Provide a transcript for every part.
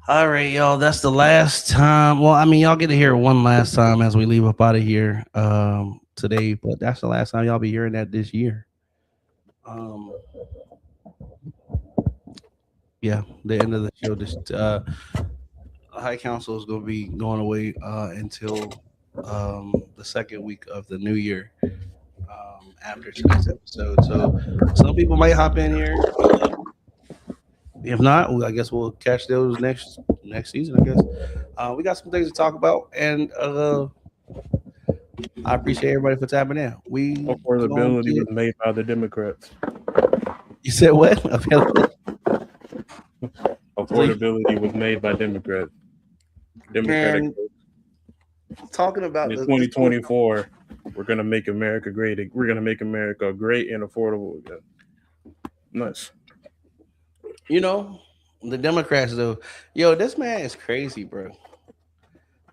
All right, y'all. That's the last time. Well, I mean, y'all get to hear it one last time as we leave up out of here today, but that's the last time y'all be hearing that this year. Um, yeah, the end of the show. This High Council is going to be going away until the second week of the new year after today's episode. So some people might hop in here. If not, I guess we'll catch those next season. I guess we got some things to talk about, and I appreciate everybody for tapping in. We going Affordability to, was made by the Democrats. you said what? Affordability was made by Democrats. Democratic. Man, talking about In the 2024, we're gonna make America great. We're gonna make America great and affordable again. Nice. you know, the Democrats though. Yo, this man is crazy, bro.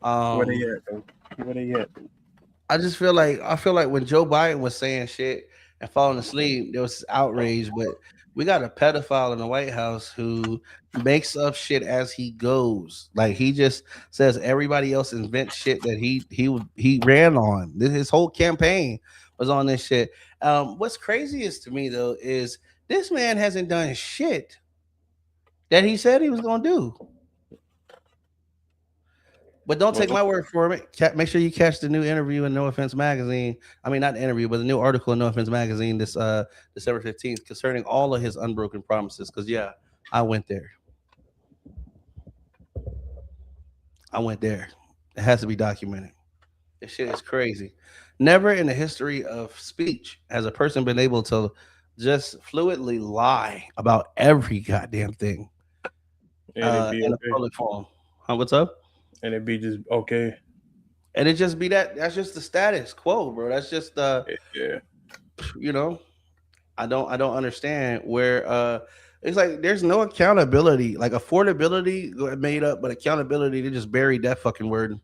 Where they Um, at, though? Where they at? I feel like when Joe Biden was saying shit and falling asleep, there was outrage. But we got a pedophile in the White House who makes up shit as he goes. Like he just says everybody else invents shit that he ran on. His whole campaign was on this shit. What's craziest to me though is this man hasn't done shit that he said he was gonna do. But don't take Well, my word for it. Make sure you catch the new interview in No Offense Magazine. I mean, not the interview, but the new article in No Offense Magazine this December 15th concerning all of his unbroken promises. Because yeah, I went there. I went there. It has to be documented. This shit is crazy. Never in the history of speech has a person been able to just fluidly lie about every goddamn thing and it'd be in a okay. public forum. Huh, what's up? And it'd be just okay. And it just be that's just the status quo, bro. That's just Yeah. you know, I don't understand where it's like there's no accountability. Like affordability made up, but accountability they just buried that fucking word.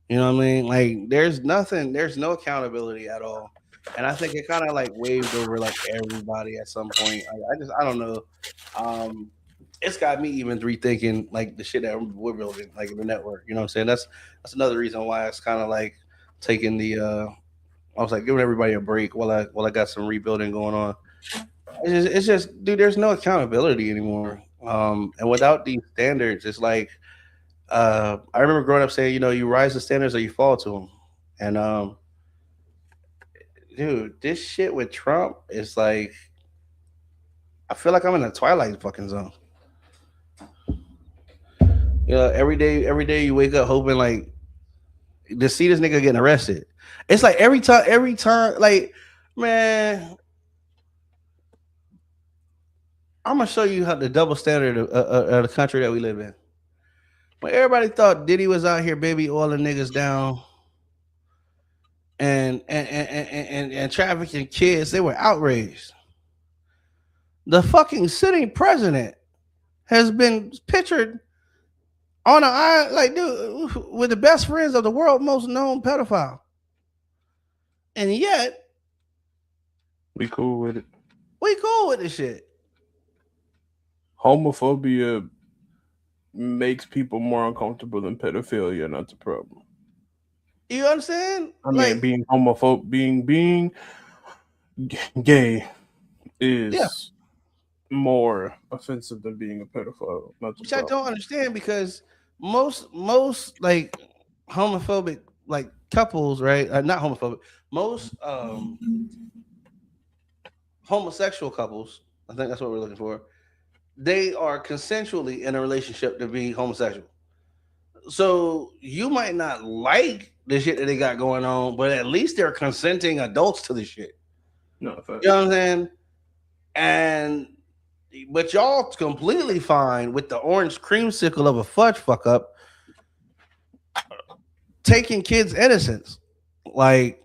You know what I mean? Like there's no accountability at all. And I think it kind of like waved over like everybody at some point. I don't know. Um it's got me even rethinking like the shit that we're building, like the network. You know what I'm saying? That's another reason why it's kind of like taking the I was like giving everybody a break while I got some rebuilding going on. It's just dude, there's no accountability anymore. And without these standards, it's like I remember growing up saying, you rise to standards or you fall to them. And dude, this shit with Trump is like I feel like I'm in a twilight fucking zone. Every day you wake up hoping like to see this nigga getting arrested. It's like every time, like, man, I'm gonna show you how the double standard of the country that we live in. When everybody thought Diddy was out here baby oiling niggas down and trafficking kids, they were outraged. The fucking sitting president has been pictured on an island, like, dude, with the best friends of the world most known pedophile. And yet, We cool with it. we cool with this shit. Homophobia makes people more uncomfortable than pedophilia, and that's a problem. You understand? I mean, Like, being homophobe, being gay yeah, is more offensive than being a pedophile. That's a which I problem. don't understand because most like homophobic like couples, right? Not homophobic. Most homosexual couples, I think that's what we're looking for. They are consensually in a relationship to be homosexual. So you might not like the shit that they got going on, but at least they're consenting adults to the shit. No, You know facts. what I'm saying? And but y'all completely fine with the orange creamsicle of a fudge fuck up taking kids' innocence. Like,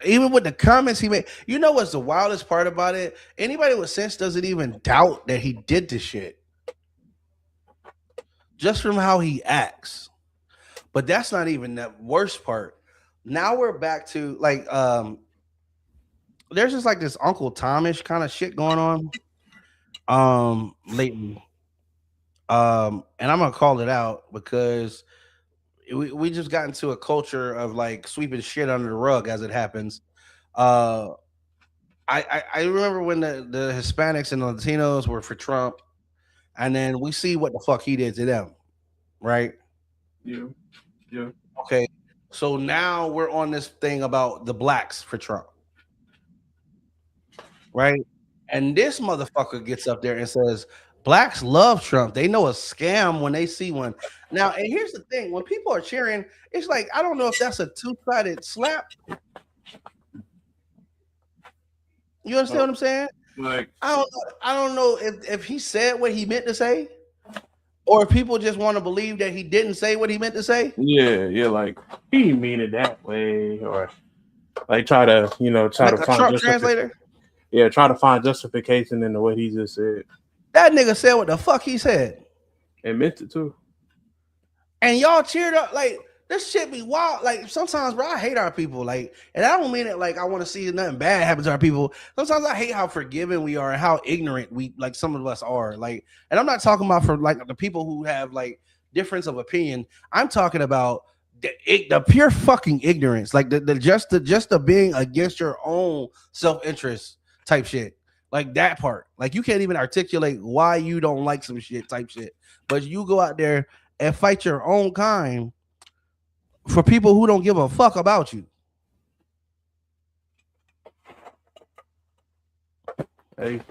even with the comments he made, you know what's the wildest part about it? Anybody with sense doesn't even doubt that he did this shit just from how he acts. But that's not even the worst part. Now we're back to like there's just like this Uncle Tomish kind of shit going on lately. And I'm gonna call it out because we just got into a culture of like sweeping shit under the rug as it happens. Uh I remember when the Hispanics and the Latinos were for Trump, and then we see what the fuck he did to them, right? Yeah, yeah, Okay. So now we're on this thing about the blacks for Trump, right? And this motherfucker gets up there and says, blacks love Trump. They know a scam when they see one. Now, and here's the thing when people are cheering, it's like, I don't know if that's a two-sided slap. You understand oh, what I'm saying? like I don't know if he said what he meant to say, or if people just want to believe that he didn't say what he meant to say. yeah, yeah, like he didn't mean it that way, or like try to try to Like a find Trump justification. translator. Yeah, try to find justification in the what he just said That nigga said what the fuck he said. and meant it too. And y'all cheered up like this shit be wild. Like sometimes, bro, I hate our people. Like, and I don't mean it like I want to see nothing bad happen to our people. Sometimes I hate how forgiving we are and how ignorant we like some of us are. Like, and I'm not talking about for like the people who have like difference of opinion. I'm talking about the pure fucking ignorance, like the being against your own self interest type shit. Like that part, like you can't even articulate why you don't like some shit type shit, but you go out there and fight your own kind for people who don't give a fuck about you. Hey,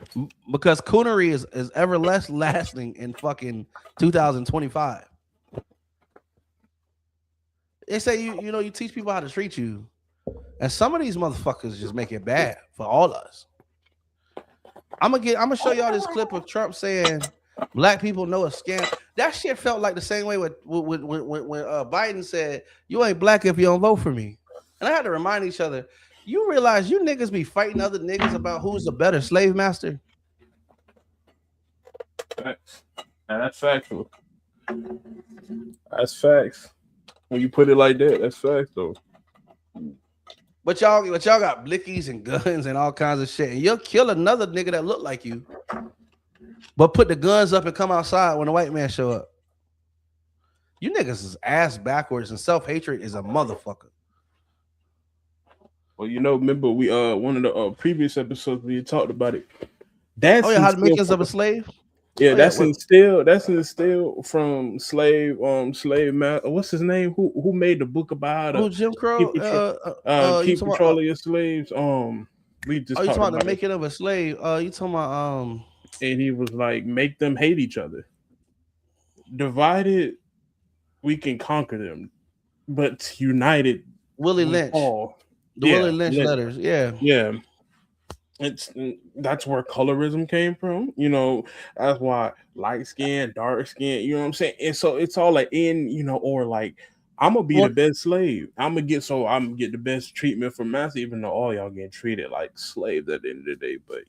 Because coonery is ever less lasting in fucking 2025. They say you teach people how to treat you, and some of these motherfuckers just make it bad for all of us. I'm gonna show y'all this clip of Trump saying black people know a scam. That shit felt like the same way when Biden said you ain't black if you don't vote for me. And I had to remind each other, you realize you niggas be fighting other niggas about who's the better slave master. facts. Now, that's factual. That's facts. When you put it like that, that's facts though. But y'all got blickies and guns and all kinds of shit. And you'll kill another nigga that look like you, but put the guns up and come outside when the white man show up. You niggas is ass backwards and self-hatred is a motherfucker. Well, remember we one of the previous episodes we talked about it. That's Oh yeah, how the instilled makings of from a slave? yeah, Oh yeah, that's what instilled. That's instilled from slave man. What's his name? Who made the book about how to who Jim Crow? keep control You keep talking about? control of your slaves? We Oh, just you talking talked about the about it, making of a slave? You talking about and he was like, make them hate each other. Divided, we can conquer them, but united, Willie we Lynch? fall. The Willie Yeah, Lynch letters. Yeah. yeah. It's that's where colorism came from. That's why light skin, dark skin. You know what I'm saying? And so it's all like or like I'm gonna be the Well, best slave. I'm gonna get the best treatment from master, even though all y'all getting treated like slaves at the end of the day. But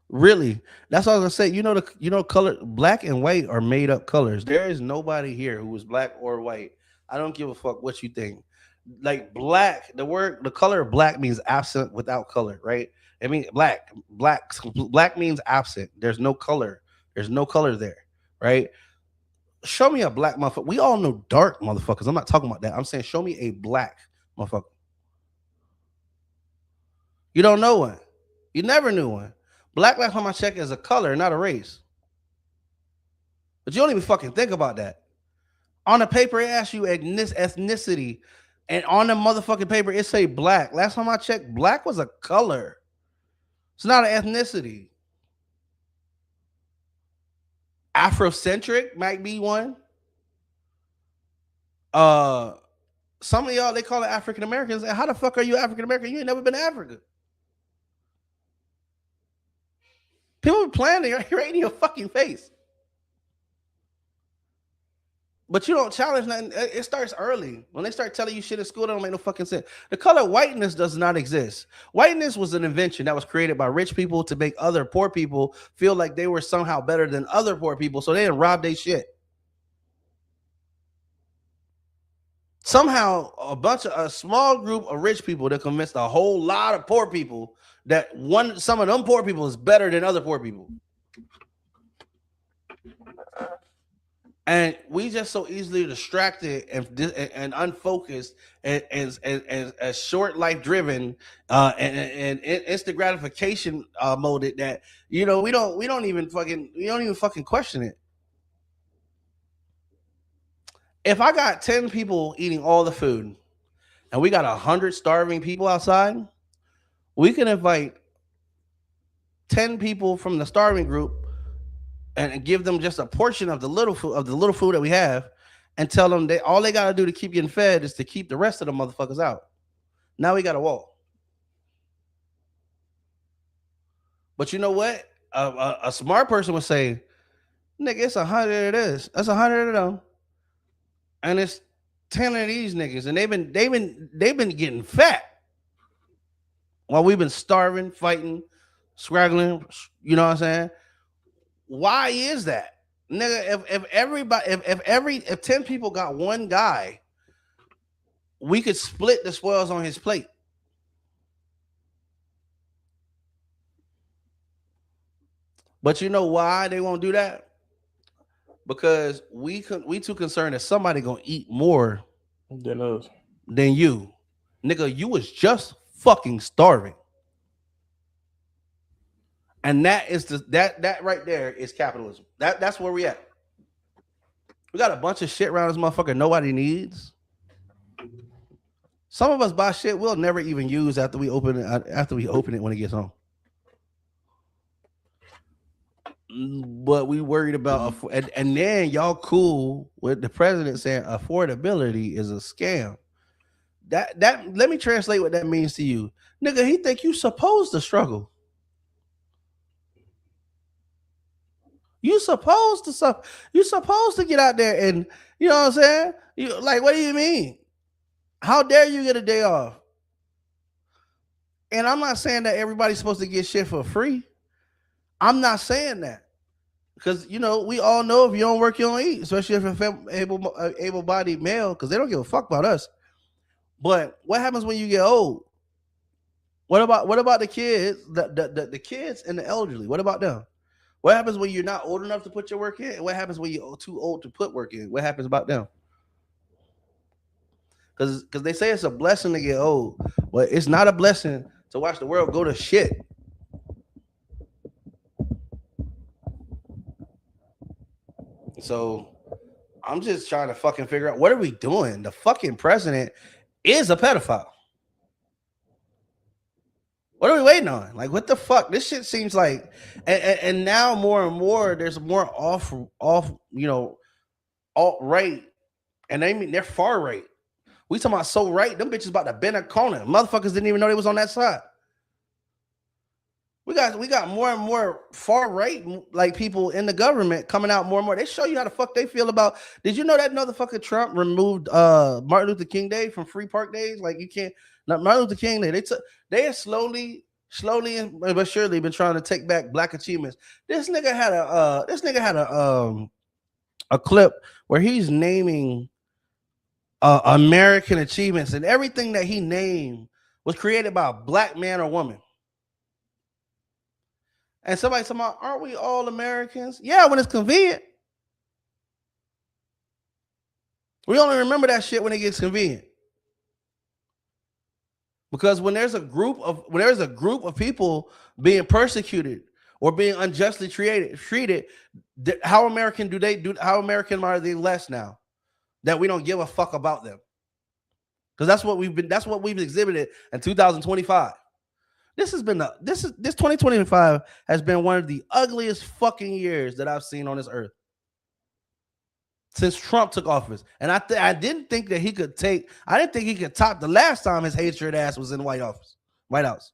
really, that's all I was gonna say. Color black and white are made up colors. There is nobody here who is black or white. I don't give a fuck what you think. Like black, the color black means absent without color, right? I mean black means absent. There's no color. There's no color there, right? Show me a black motherfucker. We all know dark motherfuckers. I'm not talking about that. I'm saying show me a black motherfucker. You don't know one. You never knew one. Black last time I check is a color, not a race. But you don't even fucking think about that. On the paper, it asks you ethnicity, and on the motherfucking paper, it say black. Last time I checked, black was a color. It's not an ethnicity. Afrocentric might be one. Uh, some of y'all they call it African Americans. How the fuck are you African American? You ain't never been to Africa. People be playing it right in your fucking face. But you don't challenge nothing. It starts early. When they start telling you shit in school, that don't make no fucking sense. The color whiteness does not exist. Whiteness was an invention that was created by rich people to make other poor people feel like they were somehow better than other poor people, so they didn't rob their shit. Somehow, a small group of rich people that convinced a whole lot of poor people that some of them poor people is better than other poor people. And we just so easily distracted and unfocused and short life driven and instant gratification molded that we don't even fucking question it. If I got 10 people eating all the food and we got 100 starving people outside, we can invite 10 people from the starving group and give them just a portion of the little food that we have, and tell them they all they gotta do to keep getting fed is to keep the rest of the motherfuckers out. Now we got a wall. But you know what? A smart person would say, "Nigga, it's 100 of this. That's 100 of them, and it's 10 of these niggas, and they've been getting fat while we've been starving, fighting, scraggling. You know what I'm saying? Why is that, nigga? If everybody, if 10 people got one guy, we could split the spoils on his plate. But you know why they won't do that? Because we too concerned that somebody gonna eat more Than us. than you, nigga. You was just fucking starving, and that right there is capitalism. That's where we at. We got a bunch of shit around this motherfucker nobody needs. Some of us buy shit we'll never even use after we open it. After we open it when it gets home. But we worried about and then y'all cool with the president saying affordability is a scam. That let me translate what that means to you, nigga. He think you supposed to struggle. You supposed to suffer. You supposed to get out there and you know what I'm saying. You like what do you mean? How dare you get a day off? And I'm not saying that everybody's supposed to get shit for free. I'm not saying that. Because we all know if you don't work, you don't eat. Especially if you're able-bodied male, because they don't give a fuck about us. But what happens when you get old? What about the kids? The kids and the elderly. What about them? What happens when you're not old enough to put your work in? And what happens when you're too old to put work in? What happens about them? Because they say it's a blessing to get old, but it's not a blessing to watch the world go to shit. So I'm just trying to fucking figure out what are we doing? The fucking president is a pedophile. What are we waiting on? Like, what the fuck? This shit seems like, and now more and more, there's more off, alt right, and they mean they're far right. We talking about so right, them bitches about to bend a corner. Motherfuckers didn't even know they was on that side. We got more and more far right like people in the government coming out more and more. They show you how the fuck they feel about. Did you know that motherfucker Trump removed Martin Luther King Day from Free Park Days? Like you can't not Martin Luther King Day. They have slowly but surely been trying to take back black achievements. This nigga had a clip where he's naming American achievements and everything that he named was created by a black man or woman. And somebody talking about, aren't we all Americans? Yeah, when it's convenient. We only remember that shit when it gets convenient. Because when there's a group of people being persecuted or being unjustly treated, how American are they less now that we don't give a fuck about them? Because that's what we've exhibited in 2025. This 2025 has been one of the ugliest fucking years that I've seen on this earth since Trump took office. And I didn't think that he could take. I didn't think he could top the last time his hatred ass was in the White House.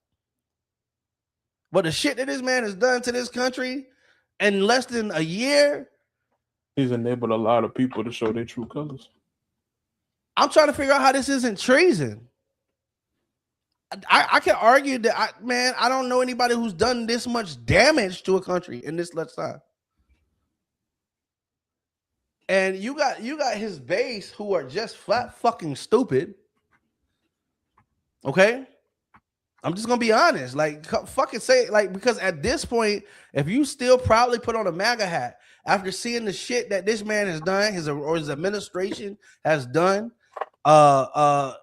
But the shit that this man has done to this country in less than a year, He's enabled a lot of people to show their true colors. I'm trying to figure out how this isn't treason. I can argue that I don't know anybody who's done this much damage to a country in this much time. And you got his base who are just flat fucking stupid. Okay? I'm just gonna be honest. Like, fucking say it. Like, because at this point, if you still proudly put on a MAGA hat after seeing the shit that this man has done, his administration has done, uh, uh,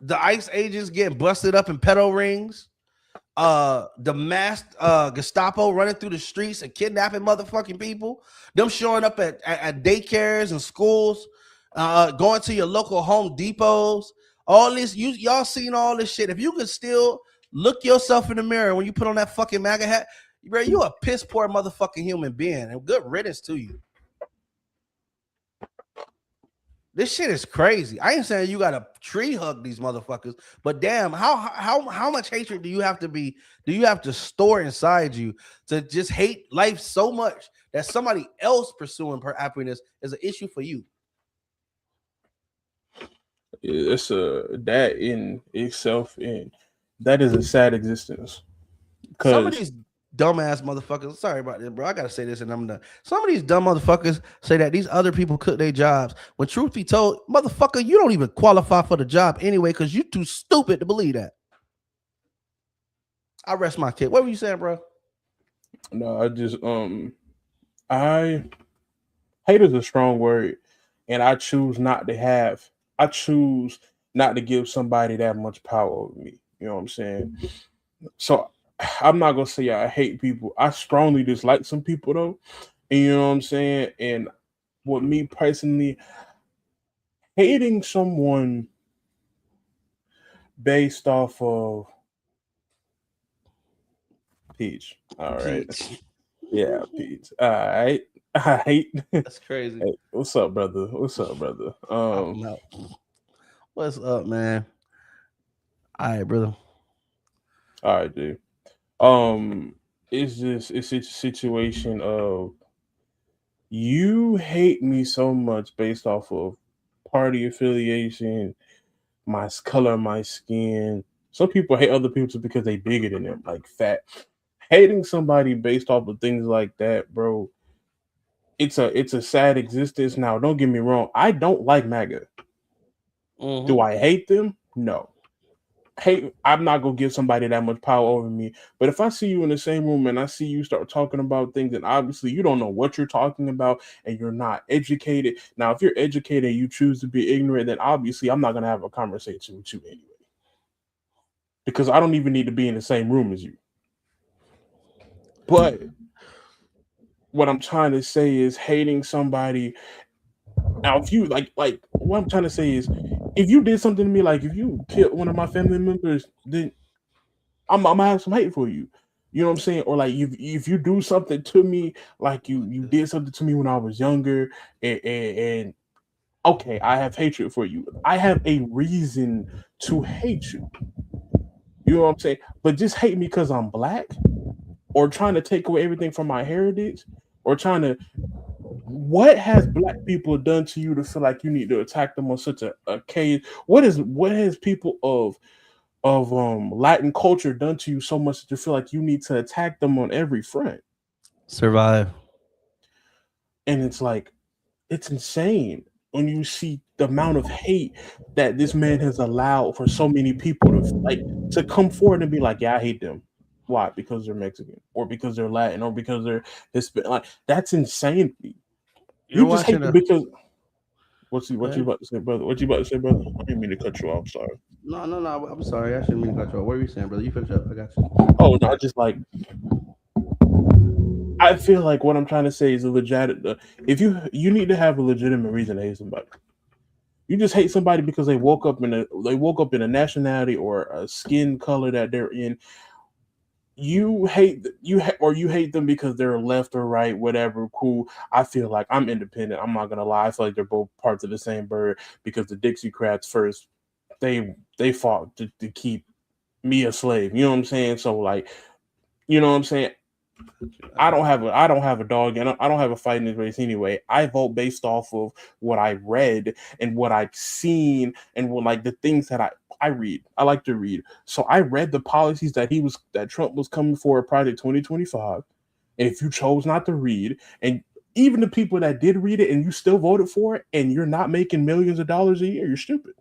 the ICE agents getting busted up in pedo rings, the masked Gestapo running through the streets and kidnapping motherfucking people, them showing up at daycares and schools, going to your local Home Depots, all this, y'all seen all this shit. If you could still look yourself in the mirror when you put on that fucking MAGA hat, bro, you a piss poor motherfucking human being, and good riddance to you. This shit is crazy. I ain't saying you gotta tree hug these motherfuckers, but damn, how much hatred do you have to store inside you to just hate life so much that somebody else pursuing happiness is an issue for you? It's that in itself, and that is a sad existence. Some of Because these dumbass motherfuckers, sorry about this, bro. I gotta say this and I'm done. Some of these dumb motherfuckers say that these other people cook their jobs. When truth be told, motherfucker, you don't even qualify for the job anyway because you too stupid to believe that. I rest my case. What were you saying, bro? no, I hate is a strong word, and I choose not to give somebody that much power over me. You know what I'm saying? So I'm not gonna say I hate people. I strongly dislike some people though. And you know what I'm saying? And with me personally, hating someone based off of Peach. All right. Peach. Yeah, Peach. All right. I hate. That's crazy. Hey, what's up, brother? What's up, brother? I'm out. What's up, man? All right, brother. All right, dude. Um, it's a situation of you hate me so much based off of party affiliation, color, my skin. Some people hate other people because they bigger than them, like fat. Hating somebody based off of things like that, bro. It's a sad existence. Now, don't get me wrong. I don't like MAGA. Do Mm-hmm. I hate them? No. I'm not gonna give somebody that much power over me. But if I see you in the same room and I see you start talking about things and obviously you don't know what you're talking about and you're not educated. Now, if you're educated and you choose to be ignorant, then obviously I'm not gonna have a conversation with you anyway. Because I don't even need to be in the same room as you. But what I'm trying to say is hating somebody. Now, if you like what I'm trying to say is, if you did something to me, like if you killed one of my family members, then I'm gonna have some hate for you. You know what I'm saying? Or like if you do something to me, like you did something to me when I was younger, and okay, I have hatred for you. I have a reason to hate you. You know what I'm saying? But just hate me because I'm black, or trying to take away everything from my heritage, or trying to what has black people done to you to feel like you need to attack them on such a case? What has people of Latin culture done to you so much that you feel like you need to attack them on every front? Survive. And it's like it's insane. when you see the amount of hate that this man has allowed for so many people to to come forward and be like, yeah, I hate them. Why? Because they're Mexican, or because they're Latin, or because they're Hispanic. Like, that's insanity. You're You just hate watching them a. because Go what you ahead. about to say, brother? What you about to say, brother? I didn't mean to cut you off. Sorry. No, no, no. I'm sorry. I shouldn't mean to cut you off. What were you saying, brother? You finish up. I got you. Oh no, just like I feel like what I'm trying to say is a legit. If you need to have a legitimate reason to hate somebody. You just hate somebody because they woke up in a nationality or a skin color that they're in. Or you hate them because they're left or right, whatever. Cool. I feel like I'm independent. I'm not gonna lie. I feel like they're both parts of the same bird because the Dixiecrats first they fought to keep me a slave. You know what I'm saying? So like, you know what I'm saying? I got you. I don't have a dog, and I don't have a fight in this race anyway. I vote based off of what I read and what I've seen and what, like, the things that I read. I like to read. So I read the policies that Trump was coming for Project 2025. And if you chose not to read, and even the people that did read it and you still voted for it, and you're not making millions of dollars a year, you're stupid.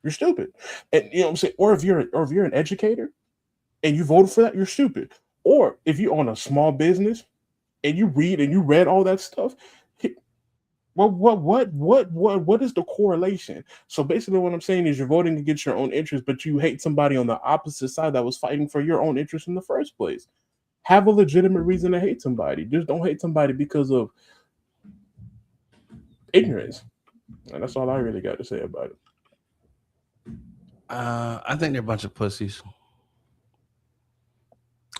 You're stupid. And you know what I'm saying? Or if you're an educator and you voted for that, you're stupid. Or if you own a small business and you read all that stuff, what is the correlation? So basically, what I'm saying is you're voting against your own interest, but you hate somebody on the opposite side that was fighting for your own interest in the first place. Have a legitimate reason to hate somebody. Just don't hate somebody because of ignorance. And that's all I really got to say about it. I think they're a bunch of pussies.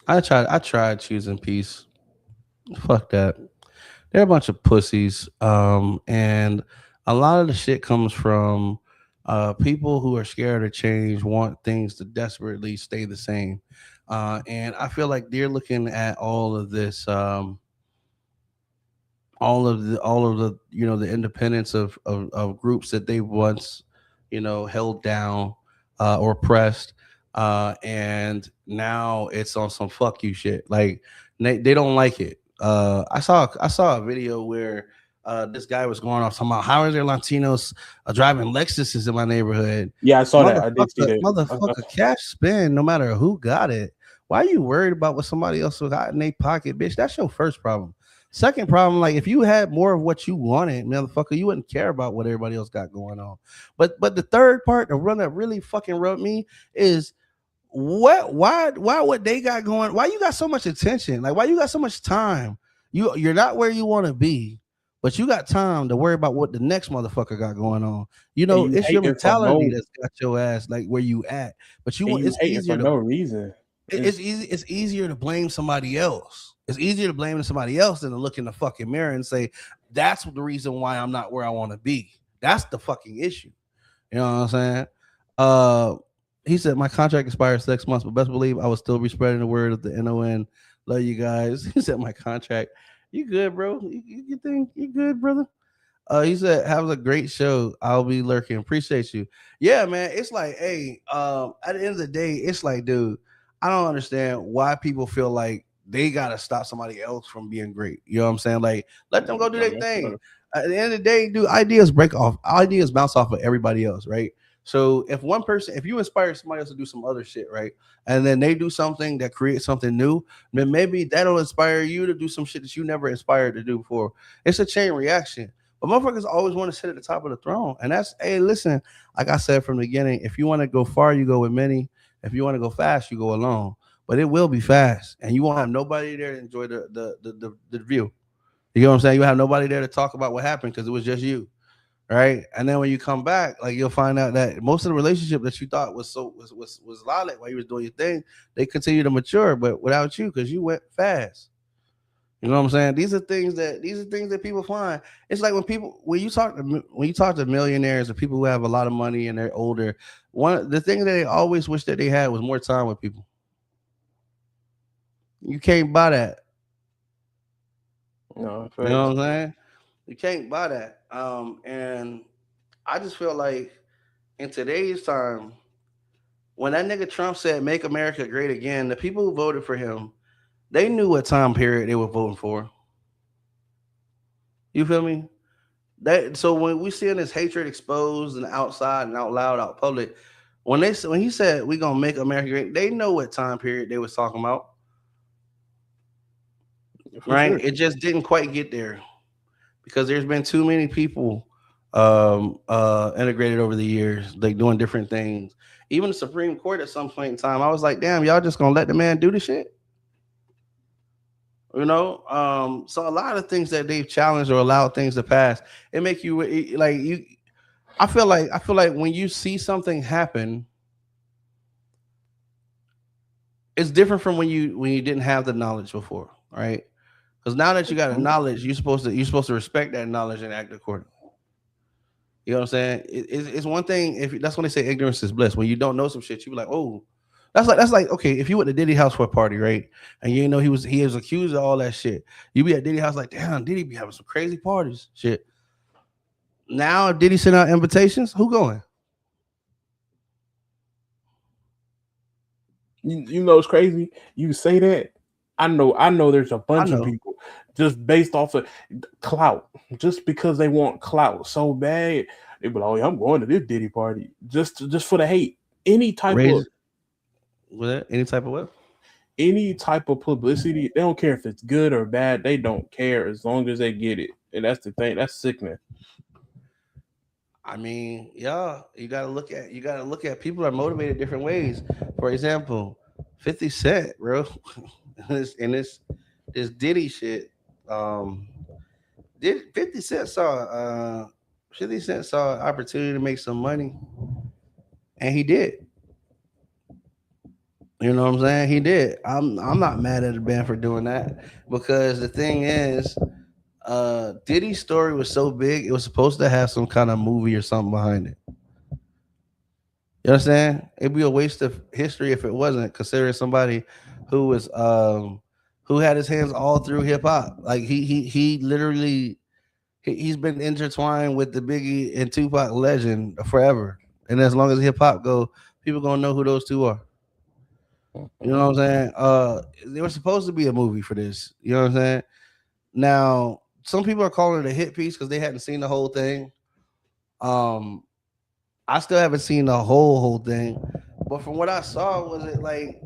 I tried choosing peace. Fuck that. They're a bunch of pussies. And a lot of the shit comes from people who are scared of change, want things to desperately stay the same. And I feel like they're looking at all of this, all of the the independence of groups that they once held down or oppressed, and now it's on some fuck you shit. Like they don't like it. I saw a video where this guy was going off talking about how is there Latinos driving Lexuses in my neighborhood. Yeah, I saw that. I did see Motherfucker, that. motherfucker, cash spend no matter who got it. Why are you worried about what somebody else got in their pocket, bitch? That's your first problem. Second problem, like if you had more of what you wanted, motherfucker, you wouldn't care about what everybody else got going on. But the third part, the run that really fucking rubbed me is what they got going? Why you got so much attention? Like why you got so much time? You're not where you want to be, but you got time to worry about what the next motherfucker got going on. And you It's your hating for mentality that's got your ass like where you at. But you and want you it's hating for easier to no reason. it's easy. It's easier to blame somebody else. It's easier to blame somebody else than to look in the fucking mirror and say that's the reason why I'm not where I want to be. That's the fucking issue. You know what I'm saying? Uh, he said my contract expires 6 months, but best believe I will still be spreading the word of the NON. Love you guys. He said my contract. You good, bro? You think you good, brother? He said, "Have a great show. I'll be lurking. Appreciate you." Yeah, man. It's like, hey, at the end of the day, it's like, dude, I don't understand why people feel like they gotta stop somebody else from being great. You know what I'm saying? Like, let them go do I their mean, thing. At the end of the day, dude, ideas bounce off of everybody else, right? So if you inspire somebody else to do some other shit, right, and then they do something that creates something new, then maybe that'll inspire you to do some shit that you never inspired to do before. It's a chain reaction. But motherfuckers always want to sit at the top of the throne. And that's, hey, listen, like I said from the beginning, if you want to go far, you go with many. If you want to go fast, you go alone. But it will be fast. And you won't have nobody there to enjoy the view. You know what I'm saying? You have nobody there to talk about what happened because it was just you. Right. And then when you come back, like you'll find out that most of the relationship that you thought was lolly while you was doing your thing, they continue to mature, but without you, because you went fast. You know what I'm saying? These are things that people find. It's like when you talk to millionaires or people who have a lot of money and they're older. One the thing that they always wish that they had was more time with people. You can't buy that. no, You know facts. what I'm saying? You can't buy that. And I just feel like in today's time, when that nigga Trump said "Make America Great Again," the people who voted for him, they knew what time period they were voting for. You feel me? That so when we seeing this hatred exposed and outside and out loud, out public, when he said we gonna make America great, they know what time period they was talking about, for right? sure. It just didn't quite get there because there's been too many people integrated over the years, like doing different things. Even the Supreme Court at some point in time, I was like, damn, y'all just gonna let the man do the shit, you know? So a lot of things that they've challenged or allowed things to pass, it make you like you. I feel like when you see something happen, it's different from when you didn't have the knowledge before, right? Because now that you got the knowledge, you're supposed to respect that knowledge and act accordingly. You know what I'm saying? It's one thing if that's when they say ignorance is bliss. When you don't know some shit, you be like, oh, that's like okay. If you went to Diddy house for a party, right, and you know he was accused of all that shit, you be at Diddy house like, damn, Diddy be having some crazy parties, shit. Now if Diddy send out invitations, who going? You know it's crazy. You say that. I know there's a I bunch of know. people just based off of clout, just because they want clout so bad. They be like, "Oh, yeah, I'm going to this Diddy party just for the hate." Any type of Raise with it any type of what? any type of publicity, they don't care if it's good or bad. They don't care as long as they get it, and that's the thing. That's sickening. I mean, yeah, you gotta look at people are motivated different ways. For example, 50 Cent, bro. In this Diddy shit. Um did 50 Cent saw an opportunity to make some money and he did. You know what I'm saying? He did. I'm not mad at the band for doing that because the thing is, Diddy's story was so big, it was supposed to have some kind of movie or something behind it. You understand? It'd be a waste of history if it wasn't, considering somebody who was who had his hands all through hip hop. Like he literally he's been intertwined with the Biggie and Tupac legend forever. And as long as hip hop go, people gonna know who those two are. You know what I'm saying? There was supposed to be a movie for this. You know what I'm saying? Now, some people are calling it a hit piece because they hadn't seen the whole thing. Um, I still haven't seen the whole thing, but from what I saw, was it like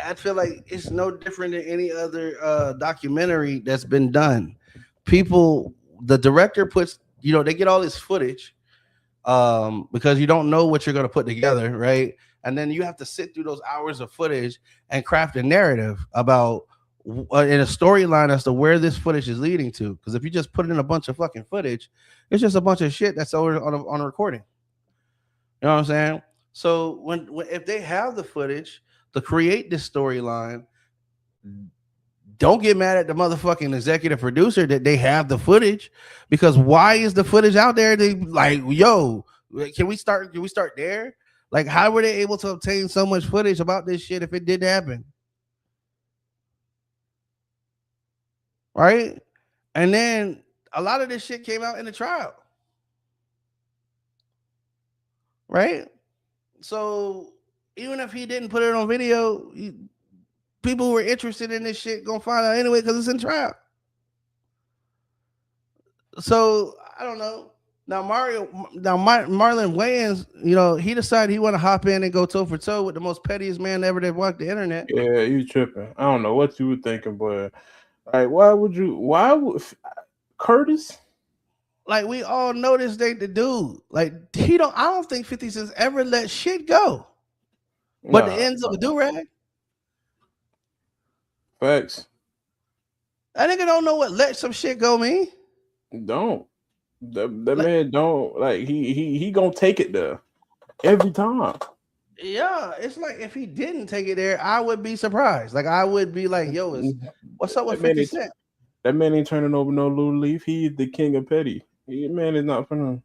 I feel like it's no different than any other documentary that's been done. People, the director puts, they get all this footage because you don't know what you're going to put together, right? And then you have to sit through those hours of footage and craft a narrative about in a storyline as to where this footage is leading to. Because if you just put in a bunch of fucking footage, it's just a bunch of shit that's over on a recording. You know what I'm saying? So when if they have the footage to create this storyline, don't get mad at the motherfucking executive producer that they have the footage, because why is the footage out there? They like, yo, can we start? Can we start there? Like, how were they able to obtain so much footage about this shit if it didn't happen? Right? And then a lot of this shit came out in the trial, right? So even if he didn't put it on video, people who are interested in this shit gonna find out anyway because it's in trial. So I don't know. Marlon Wayans, he decided he want to hop in and go toe for toe with the most pettiest man ever that walked the internet. Yeah, you tripping. I don't know what you were thinking, but like, why would you? Why would Curtis? Like, we all know this ain't the dude. Like, I don't think 50 Cent ever let shit go. But the Nah, ends of a do rag. facts. That nigga don't know what let some shit go mean. Don't that Like, man don't like he gonna take it there every time. yeah, it's like if he didn't take it there, I would be surprised. Like, I would be like, yo, what's up with That man 50 ain't Cent? that man ain't turning over no little leaf. He is the king of petty. Man is not finna.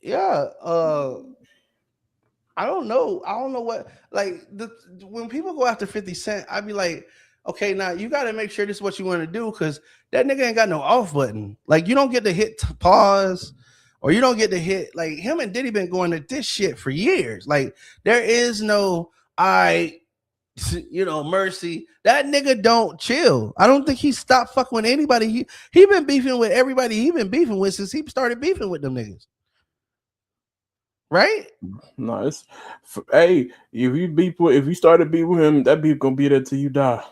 Yeah. I don't know. I don't know what like when people go after 50 Cent, I'd be like, okay, now you got to make sure this is what you want to do because that nigga ain't got no off button. Like, you don't get to hit pause, or you don't get to hit, like, him and Diddy been going at this shit for years. Like, there is no I. Mercy. That nigga don't chill. I don't think he stopped fucking with anybody. He been beefing with everybody he been beefing with since he started beefing with them niggas. Right? No, hey, if you started beef with him, that beef gonna be there till you die,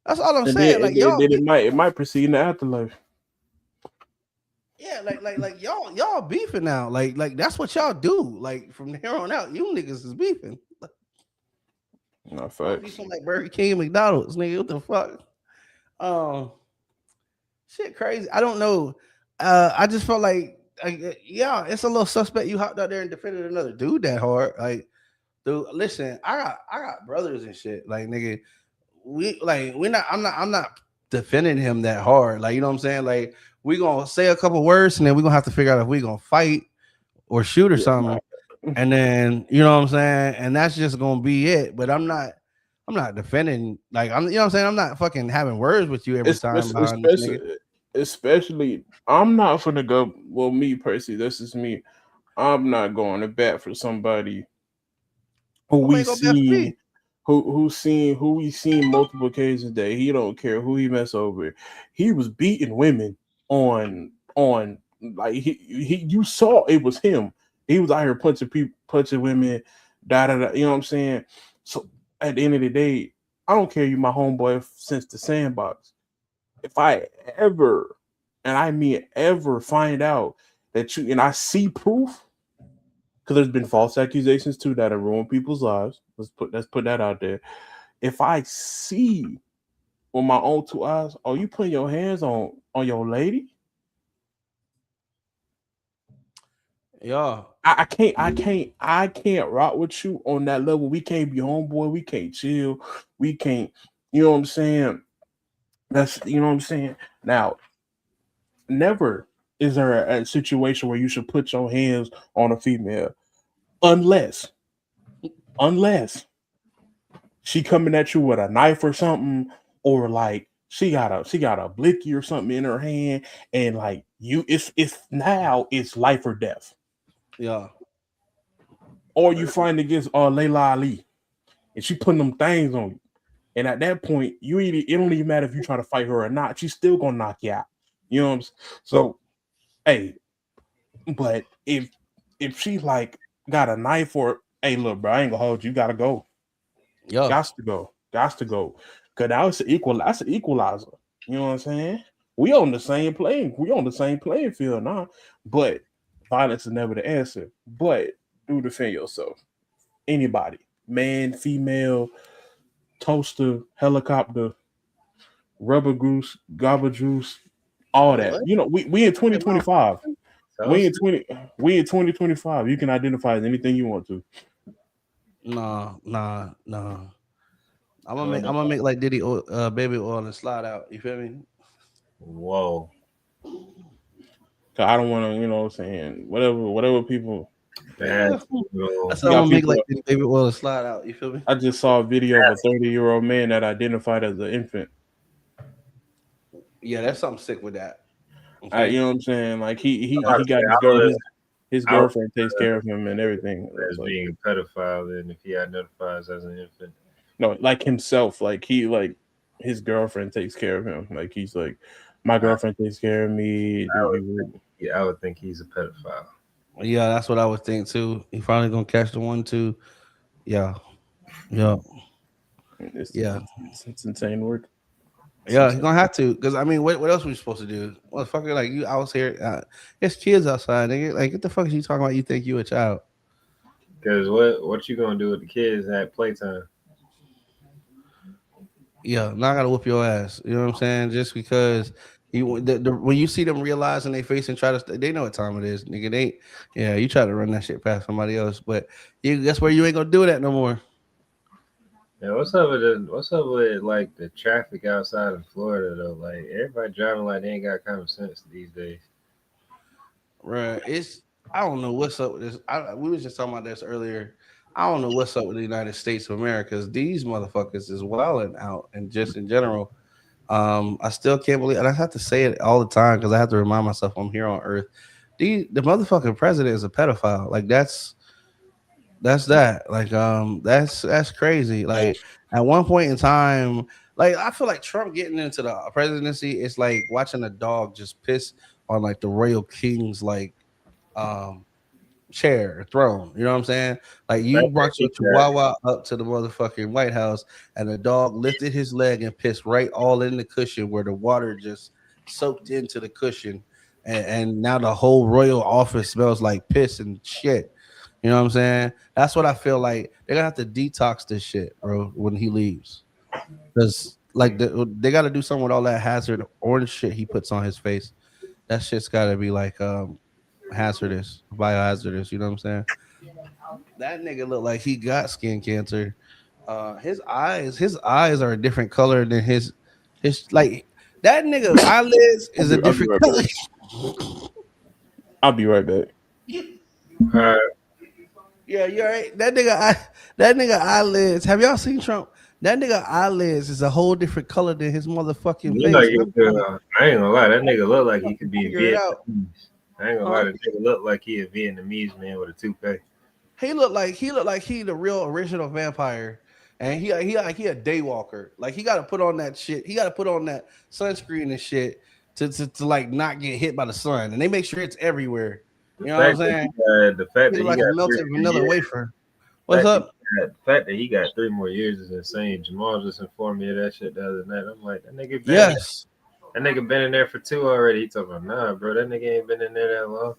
That's all I'm and saying. then Like and then, y'all then be, it might proceed in the afterlife. yeah, like y'all beefing now. Like that's what y'all do. Like from here on out, you niggas is beefing. No Y'all facts. beefing like Burger King, McDonald's, nigga. What the fuck? Um, shit, crazy. I don't know. I just felt like, yeah, it's a little suspect. You hopped out there and defended another dude that hard. Like, dude, listen, I got brothers and shit. Like, nigga, we're not. I'm not defending him that hard. Like, you know what I'm saying? Like, we gonna say a couple words and then we gonna have to figure out if we gonna fight or shoot or Yeah, nah. something. And then you know what I'm saying, and that's just gonna be it. But I'm not defending. Like I'm, you know what I'm saying. I'm not fucking having words with you every time behind this nigga. Especially, I'm not gonna go. Well, me personally, this is me. I'm not going to bat for somebody who we Nobody go bad for seen me. who we seen multiple occasions that he don't care who he mess over. He was beating women on like he you saw it was him. He was out here punching people, punching women, da da da. You know what I'm saying? So at the end of the day, I don't care you my homeboy since the sandbox. If I ever, and I mean ever, find out that you and I see proof, because there's been false accusations too that have ruined people's lives. Let's put that out there. If I see with my own two eyes, oh, you putting your hands on your lady, Yeah, I can't rock with you on that level. We can't be homeboy. We can't chill. We can't. You know what I'm saying? That's you know what I'm saying. Now, never is there a situation where you should put your hands on a female unless unless she coming at you with a knife or something, or like she got a blicky or something in her hand, and like you, it's now it's life or death. yeah, Or you find against Layla Ali, and she putting them things on you, and at that point, it don't even matter if you try to fight her or not, she's still gonna knock you out. You know what I'm saying? So hey, but if she like got a knife, or hey, look, bro, I ain't gonna hold you. You gotta go. yeah, Got to go. Got to go. Cause now it's equal. That's an equalizer. You know what I'm saying? We on the same playing field now. But violence is never the answer. But do defend yourself. Anybody, man, female, toaster, helicopter, rubber goose, garbage juice, all that. what? You know, we in Hey, mom. 2025. We in Toast. 20 we in 2025. You can identify as anything you want to. Nah, nah, nah. I'm gonna make Oh, I'm gonna make like Diddy oil, baby oil and slide out. You feel me? whoa. Cause I don't want to, you know what I'm saying? Whatever people. Yeah. That's bro. I said You I'm got gonna make people. like Diddy baby oil and slide out. You feel me? I just saw a video of a That's 30-year-old man that identified as an infant. Yeah, there's something sick with that. Okay. You know what I'm saying? Like he I'm he about he to say got I would his I would girlfriend takes care of him and everything. as Like being a pedophile then if he identifies as an infant. no, like himself. Like his girlfriend takes care of him. Like he's like, my I, girlfriend takes care of me. I would yeah, I would think he's a pedophile. Yeah, that's what I would think too. He finally gonna catch the one too. Yeah, yeah, It's, yeah, it's insane work. It's yeah. He insane. gonna have to because I mean, what else we supposed to do, motherfucker? Like you out here, there's kids outside, nigga. Like what the fuck is you talking about? You think you a child? Because what you gonna do with the kids at playtime? Yeah, now I gotta whoop your ass. You know what I'm saying? Just because when you see them realizing they face and try to, they know what time it is, nigga. Yeah, you try to run that shit past somebody else, but that's where you ain't gonna do that no more. Yeah, what's up with like the traffic outside in Florida though? Like everybody driving like they ain't got common sense these days. Right. I don't know what's up with this. We was just talking about this earlier. I don't know what's up with the United States of America. 'Cause these motherfuckers is wilding out and just in general. I still can't believe, and I have to say it all the time because I have to remind myself I'm here on Earth. The motherfucking president is a pedophile. Like That's that. Like, that's crazy. Like, at one point in time, like I feel like Trump getting into the presidency is like watching a dog just piss on like the royal king's like um chair, throne. You know what I'm saying? Like That you brought your nigga got chihuahua up to the motherfucking White House, and the dog lifted his leg and pissed right all in the cushion where the water just soaked into the cushion, and now the whole royal office smells like piss and shit. You know what I'm saying? That's what I feel like. They're gonna have to detox this shit, bro, when he leaves. Because like they got to do something with all that hazard orange shit he puts on his face. That shit's got to be like hazardous, biohazardous. You know what I'm saying? That nigga look like he got skin cancer. His eyes are a different color than his like that nigga eyelids is a I'll be different right color. back. I'll be right back. uh, Yeah, you're right. That nigga eyelids. Have y'all seen Trump? That nigga eyelids is a whole different color than his motherfucking you know face. And you could. I ain't gonna lie, that nigga look like he could be figure it out, Vietnamese. I ain't gonna lie, huh? that nigga look like he a Vietnamese man with a toupee. He the real original vampire, and he a daywalker. Like he got to put on that shit. He got to put on that sunscreen and shit to like not get hit by the sun. And they make sure it's everywhere. The You know what I'm fact that saying? the fact He that look he like a got three melted more vanilla years, wafer. What's up? the fact that he got 3 more years is insane. Jamal just informed me of that shit the other night. I'm like, Yes. that nigga been in there for two already. He talking about nah, bro, that nigga ain't been in there that long.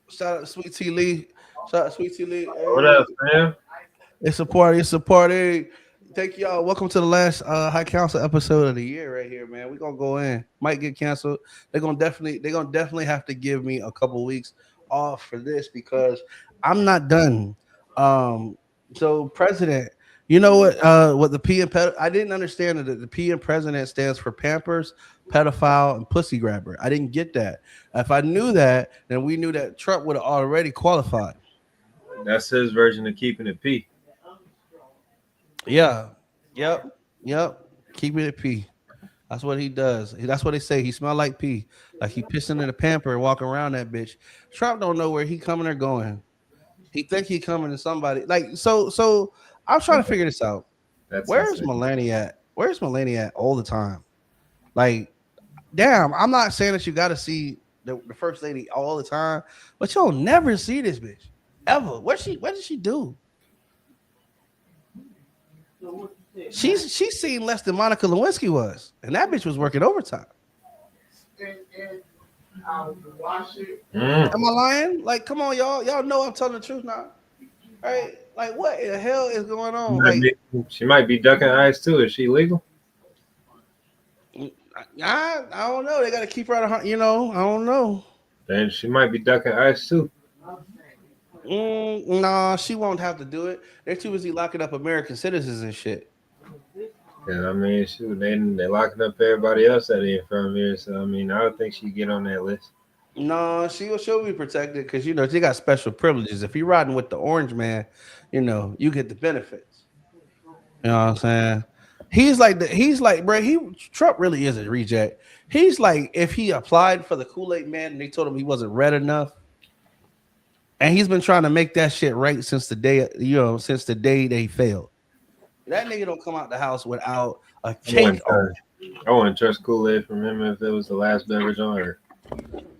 Shout out to Sweet Tea Lee. Shout out to Sweet Tea Lee. What Hey. up, fam? It's a party. It's a party. Thank y'all. Welcome to the last High Council episode of the year right here, man. We're gonna go in. Might get canceled. They're gonna definitely have to give me a couple weeks off for this because I'm not done. Um, so president, you know what the P and I didn't understand that the P and president stands for Pampers, pedophile, and pussy grabber. I didn't get that. If I knew that, then we knew that Trump would have already qualified. That's his version of keeping it P. Yeah. Yep. Yep. Keep it at pee. That's what he does. That's what they say. He smell like pee. Like he pissing in a pamper and walking around that bitch. Trump don't know where he coming or going. He think he coming to somebody. Like so I'm trying to figure this out. That's Where's insane. Melania at? Where's Melania at all the time? Like, damn, I'm not saying that you gotta see the first lady all the time, but you'll never see this bitch. Ever. What did she do? She's seen less than Monica Lewinsky was, and that bitch was working overtime. Mm. Am I lying? Like, come on, y'all. Y'all know I'm telling the truth now, right? Like, what in the hell is going on? Might Like, be, she might be ducking ice too. Is she legal? I don't know. They got to keep her out of, I don't know. Then she might be ducking ice too. Nah, she won't have to do it. They're too busy locking up American citizens and shit. And I mean, shoot, they locking up everybody else that ain't from here. So I mean, I don't think she get on that list. No, she'll be protected because she got special privileges. If you're riding with the orange man, you get the benefits. You know what I'm saying? He's like, bro, Trump really is a reject. He's like, if he applied for the Kool-Aid man and they told him he wasn't red enough, and he's been trying to make that shit right since the day they failed. That nigga don't come out the house without a I cake wouldn't on. trust, I wouldn't trust Kool-Aid from him if it was the last beverage on earth.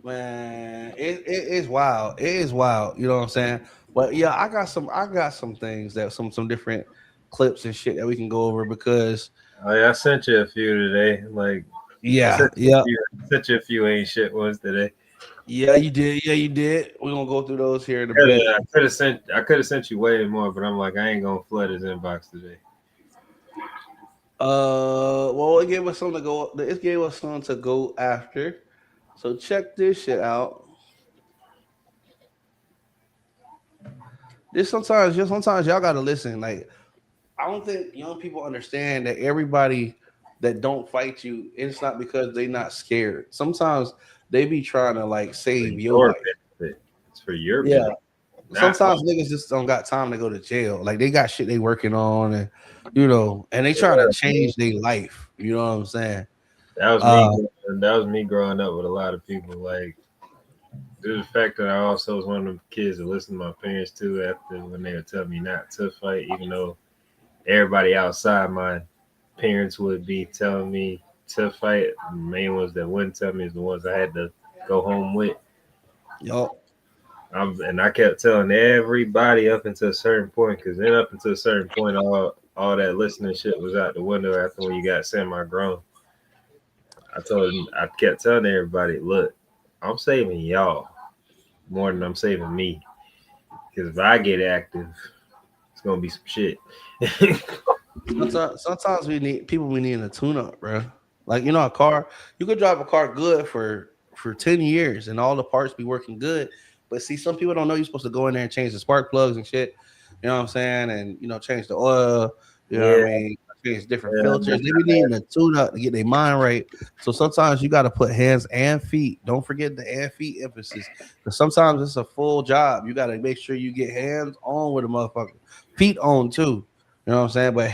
Man, it is wild. It is wild. You know what I'm saying? But yeah, I got some things that some different clips and shit that we can go over because Oh yeah, I sent you a few today. Like I yeah, sent you a yeah, few, sent you a few ain't shit ones today. yeah, you did. Yeah, you did. We're gonna go through those here in a bit. I could have sent you way more, but I'm like I ain't gonna flood his inbox today. Well, it gave us something to go. It gave us something to go after. So check this shit out. Just sometimes y'all gotta listen. Like I don't think young people understand that everybody that don't fight you, it's not because they not scared. Sometimes they be trying to like For save your your life. benefit. It's for your Yeah. benefit. Not Sometimes niggas just don't got time to go to jail. Like they got shit they working on and they trying to yeah, change their life. You know what I'm saying? that was me. Uh That was me growing up with a lot of people. Like due to the fact that I also was one of them kids that listened to my parents too after when they would tell me not to fight, even though everybody outside my parents would be telling me to fight. The main ones that wouldn't tell me is the ones I had to go home with. Yo, And I kept telling everybody up until a certain point, because then up until a certain point, all that listening shit was out the window after when you got semi grown. I kept telling everybody, look, I'm saving y'all more than I'm saving me. Because if I get active, it's gonna be some shit. sometimes we need a tune up, bro. Like a car, you could drive a car good for 10 years and all the parts be working good. But see, some people don't know you're supposed to go in there and change the spark plugs and shit. You know what I'm saying? And change the oil. You know what I Yeah, mean? Change different yeah, filters. They be needing a tune up to get their mind right. So sometimes you got to put hands and feet. Don't forget the and feet emphasis. Because sometimes it's a full job. You got to make sure you get hands on with a motherfucker, feet on too. You know what I'm saying? But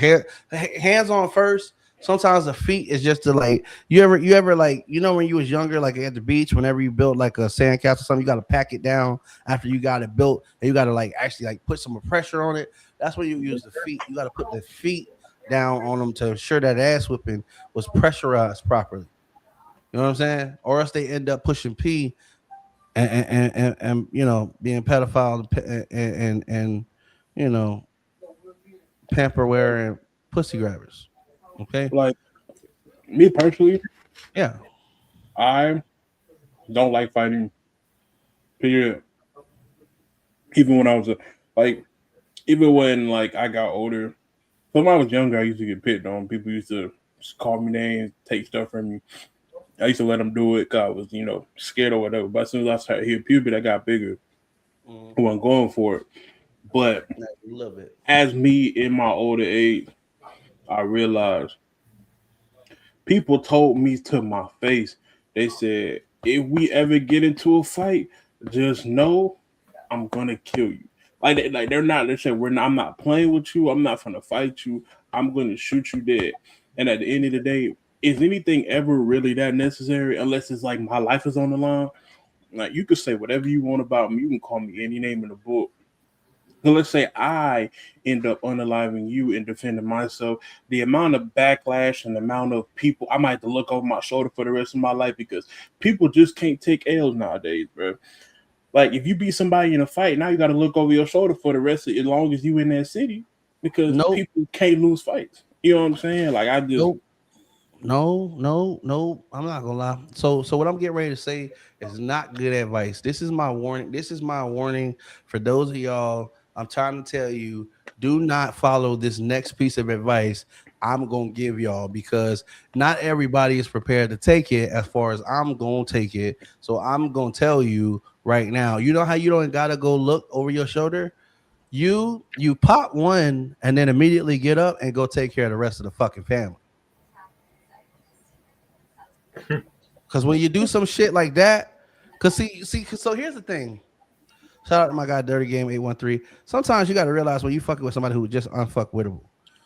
hands on first. Sometimes the feet is just to like you ever like when you was younger, like at the beach, whenever you built like a sandcastle or something, you got to pack it down after you got it built, and you got to like actually like put some pressure on it. That's when you use the feet. You got to put the feet down on them to ensure that ass whipping was pressurized properly. You know what I'm saying? Or else they end up pushing P and being pedophile and you know pamper wearing pussy grabbers. Okay. Like me personally, Yeah. I don't like fighting. Period. Even when I was like, even when like I got older. So when I was younger, I used to get picked on. People used to just call me names, take stuff from me. I used to let them do it because I was, scared or whatever. But as soon as I started hitting puberty, I got bigger. Mm, I wasn't going for it. But a little bit. as me in my older age, I realized people told me to my face, they said, if we ever get into a fight, just know I'm gonna kill you. Like they're not. They said we're not. I'm not playing with you. I'm not gonna fight you. I'm gonna shoot you dead. And at the end of the day, is anything ever really that necessary? Unless it's like my life is on the line. Like you could say whatever you want about me. You can call me any name in the book. So let's say I end up unaliving you and defending myself. The amount of backlash and the amount of people I might have to look over my shoulder for the rest of my life because people just can't take L's nowadays, bro. Like if you beat somebody in a fight, now you got to look over your shoulder for the rest of as long as you in that city because Nope. people can't lose fights. You know what I'm saying? Like I just Nope. No, no, no. I'm not gonna lie. So what I'm getting ready to say is not good advice. This is my warning. This is my warning for those of y'all. I'm trying to tell you, do not follow this next piece of advice I'm gonna give y'all because not everybody is prepared to take it as far as I'm gonna take it. So I'm gonna tell you right now. You know how you don't gotta go look over your shoulder? You pop one and then immediately get up and go take care of the rest of the fucking family. Because when you do some shit like that, because so here's the thing. Shout out to my guy Dirty Game 813. Sometimes you got to realize when you fucking with somebody who's just unfuckwittable.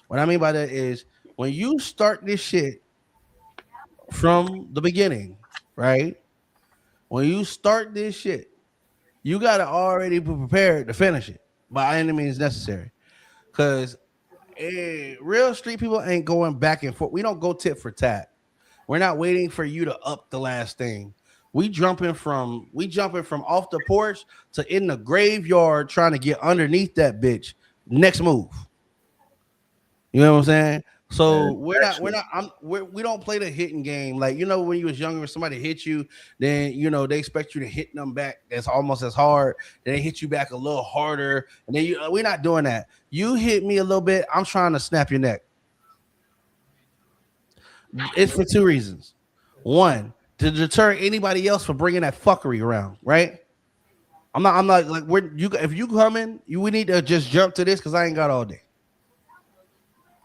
What I mean by that is when you start this shit from the beginning, right? When you start this shit, you got to already be prepared to finish it by any means necessary. Because real street people ain't going back and forth. We don't go tit for tat. We're not waiting for you to up the last thing. We jumping from off the porch to in the graveyard trying to get underneath that bitch. Next move. You know what I'm saying? So we're not we don't play the hitting game. Like when you was younger, when somebody hit you, then they expect you to hit them back as almost as hard. Then they hit you back a little harder, and then we're not doing that. You hit me a little bit, I'm trying to snap your neck. It's for two reasons. One, to deter anybody else from bringing that fuckery around, right? I'm not like we're you. If you coming, we need to just jump to this because I ain't got all day.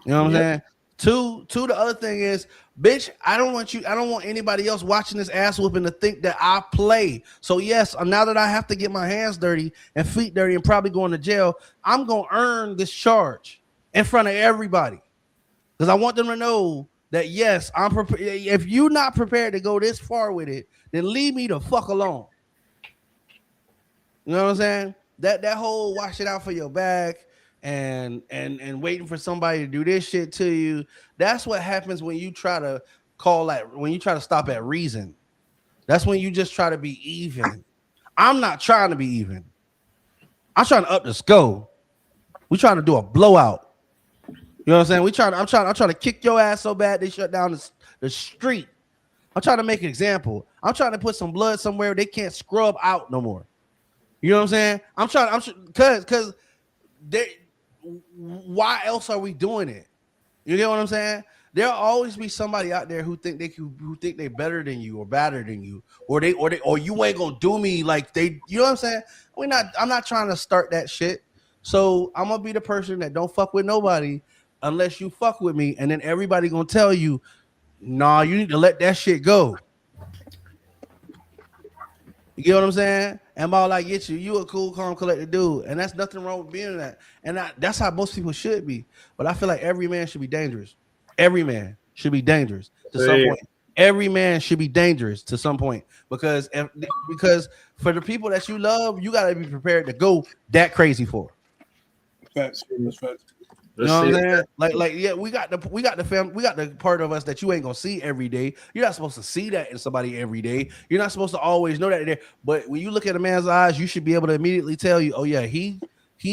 You know what I'm yeah. saying? Two. The other thing is, bitch, I don't want you. I don't want anybody else watching this ass whooping to think that I play. So yes, now that I have to get my hands dirty and feet dirty and probably going to jail, I'm gonna earn this charge in front of everybody because I want them to know that yes, I'm prepared. If you're not prepared to go this far with it, then leave me the fuck alone. You know what I'm saying? That whole wash it out for your back and waiting for somebody to do this shit to you. That's what happens when you try to when you try to stop at reason. That's when you just try to be even. I'm not trying to be even. I'm trying to up the score. We trying to do a blowout. You know what I'm saying? I'm trying to kick your ass so bad they shut down the street. I'm trying to make an example. I'm trying to put some blood somewhere they can't scrub out no more. You know what I'm saying? Cause they why else are we doing it? You get what I'm saying? There'll always be somebody out there who think they better than you or better than you, or you ain't gonna do me like they. You know what I'm saying? I'm not trying to start that shit. So I'm gonna be the person that don't fuck with nobody unless you fuck with me, and then everybody gonna tell you, nah, you need to let that shit go. You get what I'm saying? And all I get you a cool, calm, collected dude, and that's nothing wrong with being that. And that's how most people should be. But I feel like every man should be dangerous. Every man should be dangerous to some See, point. Every man should be dangerous to some point because for the people that you love, you gotta be prepared to go that crazy for. Facts. That's facts. You let's know what see. I'm saying? Yeah, we got the part of us that you ain't gonna see every day. You're not supposed to see that in somebody every day. You're not supposed to always know that there. But when you look at a man's eyes, you should be able to immediately tell you, oh yeah, he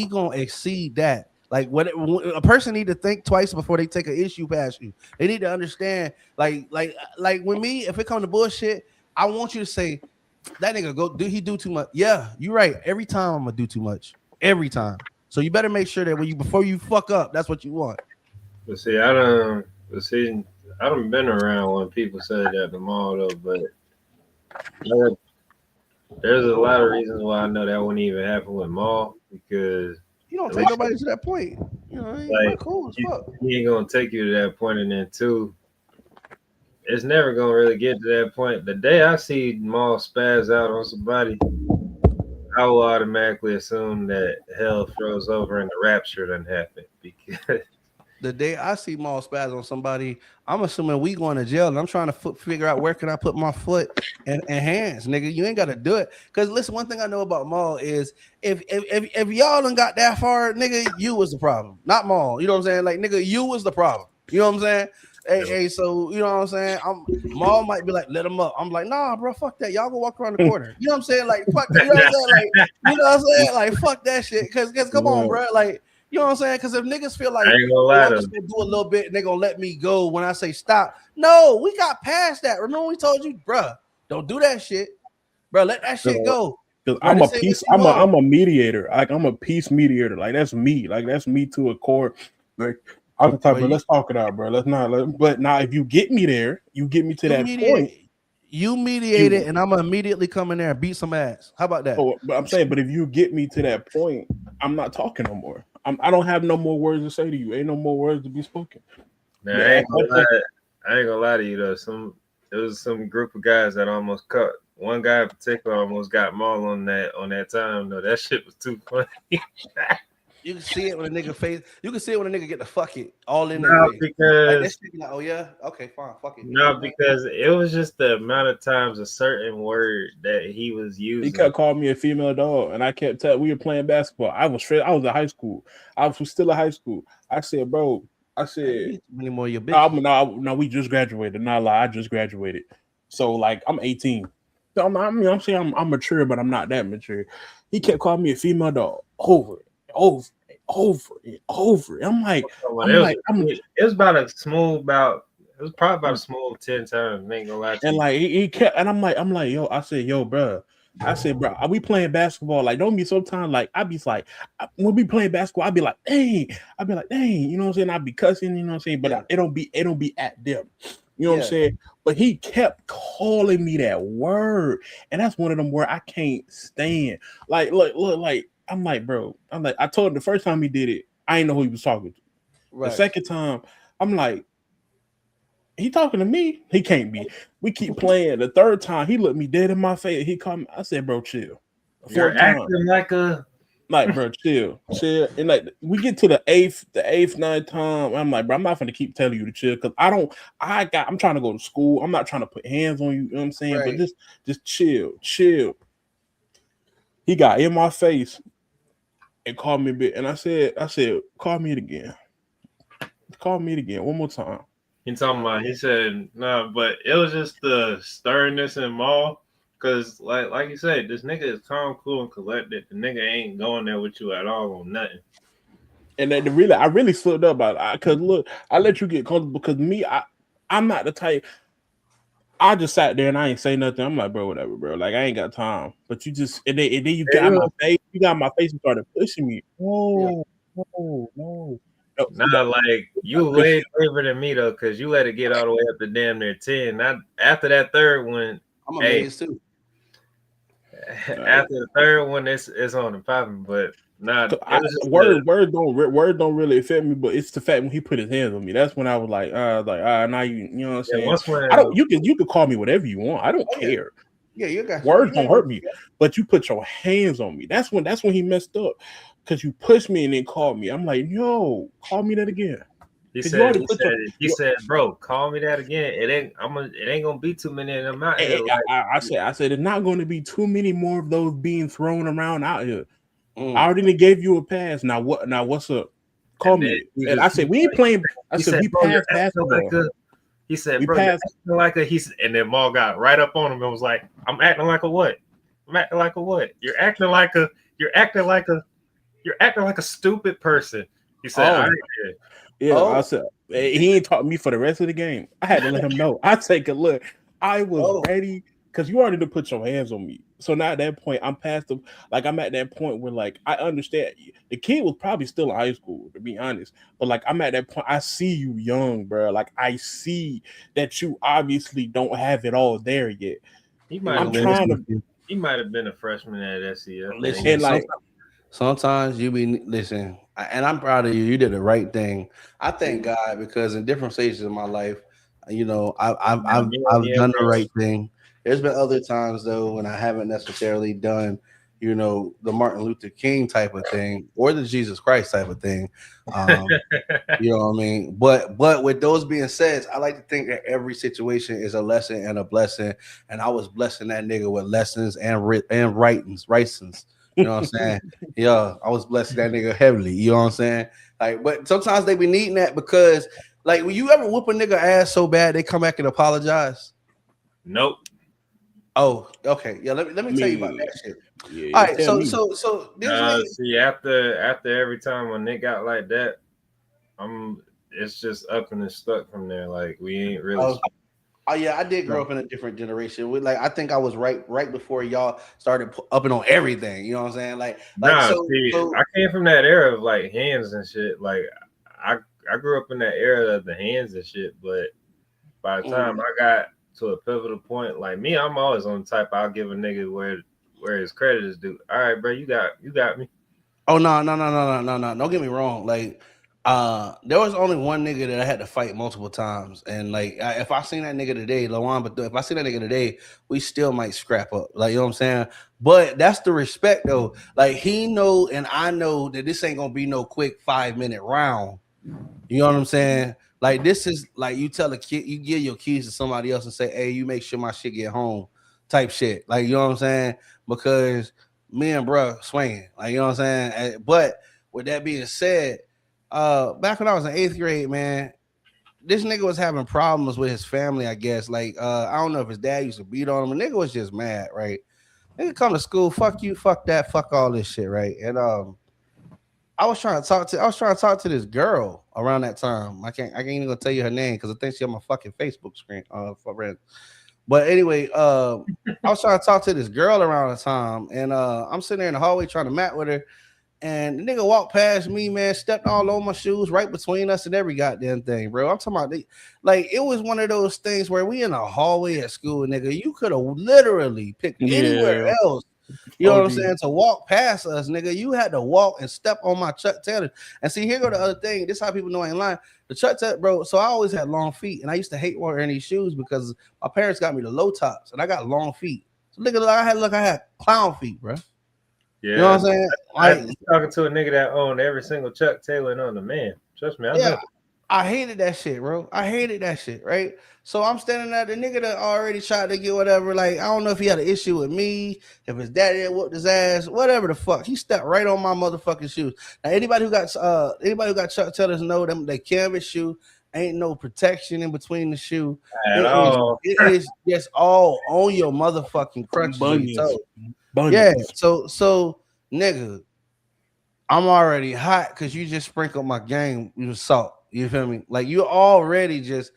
gonna exceed that. Like what a person need to think twice before they take an issue past you. They need to understand, like when me, if it come to bullshit, I want you to say that nigga do too much. Yeah, you're right. Every time I'm gonna do too much. Every time. So you better make sure that before you fuck up, that's what you want. But see, but see, I don't been around when people say that at the mall though. But like, there's a lot of reasons why I know that wouldn't even happen with mall because You don't at take least nobody to that point. You know, we're like cool as he, fuck. he ain't gonna take you to that point, and then two, it's never gonna really get to that point. The day I see mall spaz out on somebody, I will automatically assume that hell froze over and the rapture done happened because The day I see Maul spaz on somebody, I'm assuming we going to jail, and I'm trying to figure out where can I put my foot and hands, nigga. You ain't got to do it. Cause listen, one thing I know about Maul is if y'all done got that far, nigga, you was the problem, not Maul. You know what I'm saying? Like nigga, you was the problem. You know what I'm saying? Hey, so you know what I'm saying? Maul might be like, let him up. I'm like, nah, bro, fuck that. Y'all go walk around the corner. You know what I'm saying? Like, fuck that. You know what I'm saying? Like, you know what I'm saying? Like, fuck that shit. Cause come on, Right. bro. Like, you know what I'm saying? Because if niggas feel I like, ain't gonna oh, lie I'm to just gonna do a little bit and they're gonna let me go when I say stop. No, we got past that. Remember we told you, bruh, don't do that shit. Bro, let that shit go. Because Bro, I'm a this ain't what peace, you want. I'm a mediator. Like I'm a peace mediator. Like that's me. Like that's me to a core. Like I'm the type, But bro. Let's talk it out, bro. Let's not. But now, if you get me there, you get me to you that point. mediate You. it, and I'm gonna immediately come in there and beat some ass. How about that? But I'm saying, but if you get me to that point, I'm not talking no more. I don't have no more words to say to you. Ain't no more words to be spoken. now. Yeah, I ain't gonna lie to you though. There was some group of guys that almost cut. One guy in particular almost got mauled on that time. though. That shit was too funny. You can see it when a nigga face. You can see it when a nigga get the fuck it all in their no, face. Like that because shit. Like, oh yeah, okay, fine, fuck it. You know no, what I'm because it was just the amount of times a certain word that he was he using. kept calling me a female dog, and I kept telling. We were playing basketball. I was straight. I was in high school. I was still in high school. I said, bro. I saying? said, You ain't too many more of your no, bitches. no, we just graduated. Not lie, I just graduated. So like, I'm 18. So I'm saying I'm mature, but I'm not that mature. He kept calling me a female dog over and over and over and over. I'm like, I'm It was about a smooth about. It was probably about a smooth 10 times. I ain't gonna lie to and you. like he kept, and I'm like, yo, I said, yo, bro. I said, bro, are we playing basketball? Like, don't be sometimes like I be like, when we playing basketball, I'd be like, dang, you know what I'm saying? I'd be cussing, you know what I'm saying? But Yeah, it don't be at them, you know what I'm yeah. saying? But he kept calling me that word, and that's one of them where I can't stand. Like, look, like I'm like, bro, I'm like, I told him the first time he did it, I didn't know who he was talking to. The Right. second time, I'm like, he talking to me. He can't be. We keep playing. The third time, he looked me dead in my face. He called me. I said, "Bro, chill." The You're fourth time, acting like a. like, bro, chill. And like, we get to the eighth, ninth time. I'm like, bro, I'm not gonna keep telling you to chill because I don't. I'm trying to go to school. I'm not trying to put hands on you. You know what I'm saying? But Right. just chill. He got in my face and called me a bit, and I said, call me it again. Call me it again one more time. He talking about. He said, "Nah," but it was just the sternness and all. Cause like you said, this nigga is calm, cool, and collected. The nigga ain't going there with you at all on nothing. And then really, I really slipped up about it. Cause look, I let you get comfortable because me, I'm not the type. I just sat there and I ain't say nothing. I'm like, bro, whatever, bro. Like I ain't got time. But you just and then you got my face. You got my face and started pushing me. Yeah. Oh, no, no. No, Nah, like you way braver than me though, cause you let it get all the way up to damn near 10. Not after that third one. I'm Hey, amazed too. after the third one, it's on the popping. But nah, it was just word don't really affect me, but it's the fact when he put his hands on me. That's when I was like, now you know what I'm saying. once when I don't. You can call me whatever you want. I don't Oh, yeah. care. Yeah, you got Words don't hurt me, but you put your hands on me. That's when he messed up because you pushed me and then called me. I'm like, yo, call me that again. he 'Cause you already said, put your- he said, bro, call me that again. It ain't gonna be too many of them out here. Like, I said, there's not going to be too many more of those being thrown around out here. Mm. I already gave you a pass. Now what? Now what's up? Call and then me. he And just I said, we ain't playing. I he said, said, we bro, you're passed acting basketball. like a. He said, We bro, you're passed. acting like a. And then Maul got right up on him and was like, I'm acting like a what? I'm acting like a what? You're acting like a. You're acting like a. You're acting like a stupid person. He said, Oh. all right, Yeah, Oh. I said he ain't taught me for the rest of the game. I had to let him know. I take a look. I was ready because you already done put your hands on me. So now at that point, I'm past the like I'm at that point where like I understand the kid was probably still in high school, to be honest. But like I'm at that point, I see you young, bro. Like I see that you obviously don't have it all there yet. he might I'm have been. trying to He might have been a freshman at SCF. Listen, and like sometimes you be listen, and I'm proud of you. You did the right thing. I thank God because in different stages of my life, you know, I've done the bro. right thing. There's been other times though when I haven't necessarily done, you know, the Martin Luther King type of thing or the Jesus Christ type of thing. You know what I mean? But with those being said, I like to think that every situation is a lesson and a blessing. And I was blessing that nigga with lessons and writings. You know what I'm saying? Yeah, I was blessing that nigga heavily. You know what I'm saying? Like, but sometimes they be needing that because, like, when you ever whoop a nigga ass so bad they come back and apologize. Nope. Oh, okay. Yeah, let me tell you about that shit. yeah, All right, tell me. so this nigga, See, after every time when Nick got like that, it's just up and it's stuck from there. Like we ain't really. oh yeah, I did grow up in a different generation. We like I think I was right before y'all started upping on everything. You know what I'm saying? Like Nah, so. see, I came from that era of like hands and shit. Like I I grew up in that era of the hands and shit. But by the time I got to a pivotal point, like me, I'm always on the type I'll give a nigga where his credit is due. All right, bro, you got me. Oh no! Don't get me wrong. Like, there was only one nigga that I had to fight multiple times, and like, if I seen that nigga today, Lawan, but if I see that nigga today, we still might scrap up. Like, you know what I'm saying? But that's the respect though. Like, he know and I know that this ain't gonna be no quick 5 minute round. You know what I'm saying? Like, this is like you tell a kid, you give your keys to somebody else and say, "Hey, you make sure my shit get home," type shit. Like, you know what I'm saying? Because me and bruh swinging. Like, you know what I'm saying? But with that being said, back when I was in 8th grade, man, this nigga was having problems with his family, I guess. Like, I don't know if his dad used to beat on him. A nigga was just mad, right? Nigga come to school, fuck you, fuck that, fuck all this shit, right? And I was trying to talk to this girl around that time. I can't even gonna tell you her name because I think she on my fucking Facebook screen. For rent. But anyway, I was trying to talk to this girl around the time, and I'm sitting there in the hallway trying to mat with her, and the nigga walked past me, man, stepped all over my shoes, right between us and every goddamn thing, bro. I'm talking about like it was one of those things where we in a hallway at school, nigga. You could have literally picked anywhere else. You know what I'm saying? To walk past us, nigga, you had to walk and step on my Chuck Taylor. And see, here go the other thing. This is how people know I ain't lying. The Chuck Taylor, bro. So I always had long feet, and I used to hate wearing these shoes because my parents got me the low tops, and I got long feet. So nigga, I had clown feet, bro. Yeah, you know what I'm saying? Like, talking to a nigga that owned every single Chuck Taylor and on the man. Trust me, I know. I hated that shit, bro. I hated that shit, right? So I'm standing there, the nigga that already tried to get whatever. Like, I don't know if he had an issue with me, if his daddy had whooped his ass, whatever the fuck. He stepped right on my motherfucking shoes. Now, anybody who got Chuck Taylors know them they canvas shoe ain't no protection in between the shoe. At all. It is just all on your motherfucking crutches or your Bunions. toes. Yeah. Bunions. So nigga, I'm already hot because you just sprinkled my game with salt. You feel me? Like you already just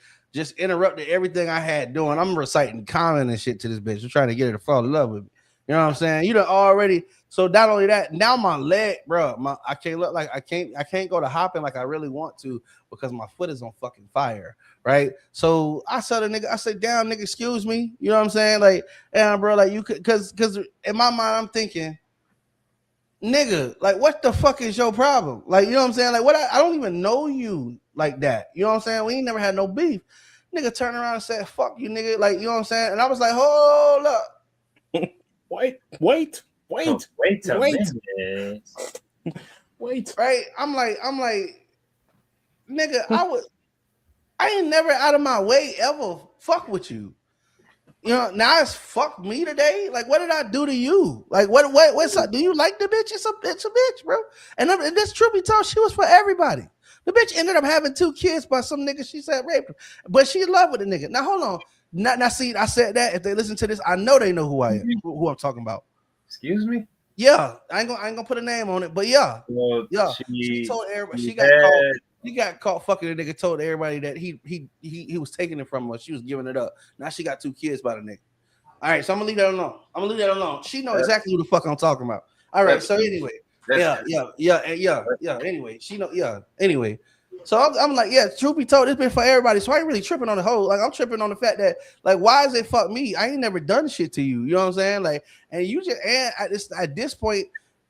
interrupted everything I had doing. I'm reciting comment and shit to this bitch. I'm trying to get her to fall in love with me. You know what I'm saying? You done already. So not only that, now my leg, bro, I can't look like I can't go to hopping like I really want to because my foot is on fucking fire. Right. So I said the nigga, I said, damn nigga, excuse me. You know what I'm saying? Like, yeah, bro, like you could cause in my mind I'm thinking, nigga, like what the fuck is your problem? Like, you know what I'm saying? Like what I don't even know you like that. You know what I'm saying? We ain't never had no beef. Nigga turned around and said, fuck you, nigga. Like, you know what I'm saying? And I was like, hold up. Wait. Wait a minute. Wait. Right? I'm like, nigga, I ain't never out of my way ever fuck with you. You know, now it's fuck me today. Like, what did I do to you? Like, what's up? Do you like the bitch? It's a bitch, bro. And this truth be told, she was for everybody. The bitch ended up having 2 kids by some nigga she said raped her, but she in love with the nigga. Now hold on. Now see, I said that. If they listen to this, I know they know who I am, who I'm talking about. Excuse me? Yeah, I ain't gonna put a name on it, but yeah, Well, yeah. She told everybody she got caught fucking the nigga. Told everybody that he was taking it from her. She was giving it up. Now she got 2 kids by the nigga. All right, so I'm gonna leave that alone. She know exactly who the fuck I'm talking about. All right, so anyway, yeah. Anyway, she know, yeah. Anyway, so I'm like, yeah. Truth be told, it's been for everybody. So I ain't really tripping on the whole. Like I'm tripping on the fact that, like, why is it fuck me? I ain't never done shit to you. You know what I'm saying? Like, and you just and at this point,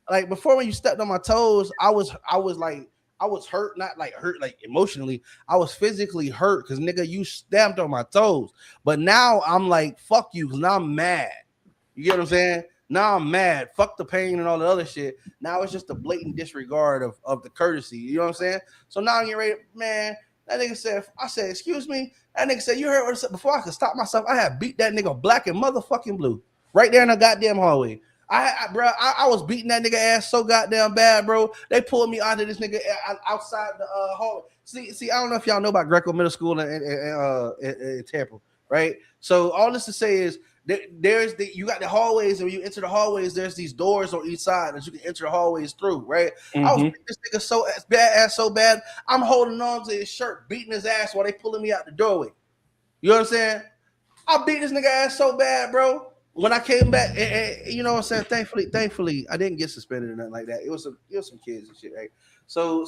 like before when you stepped on my toes, I was like. I was hurt, not like hurt, like emotionally. I was physically hurt because nigga, you stamped on my toes. But now I'm like, fuck you, because now I'm mad. You get what I'm saying? Now I'm mad. Fuck the pain and all the other shit. Now it's just a blatant disregard of the courtesy. You know what I'm saying? So now I'm getting ready, man. That nigga said, I said, excuse me. That nigga said, you heard what I said? Before I could stop myself, I had beat that nigga black and motherfucking blue right there in the goddamn hallway. I was beating that nigga ass so goddamn bad, bro. They pulled me out of this nigga outside the hall. See, I don't know if y'all know about Greco Middle School in Tampa, right? So all this to say is you got the hallways, and when you enter the hallways, there's these doors on each side that you can enter the hallways through, right? I was beating this nigga so bad, I'm holding on to his shirt, beating his ass while they pulling me out the doorway. You know what I'm saying? I beat this nigga ass so bad, bro. When I came back, you know what I'm saying? Thankfully, I didn't get suspended or nothing like that. It was some kids and shit, right? So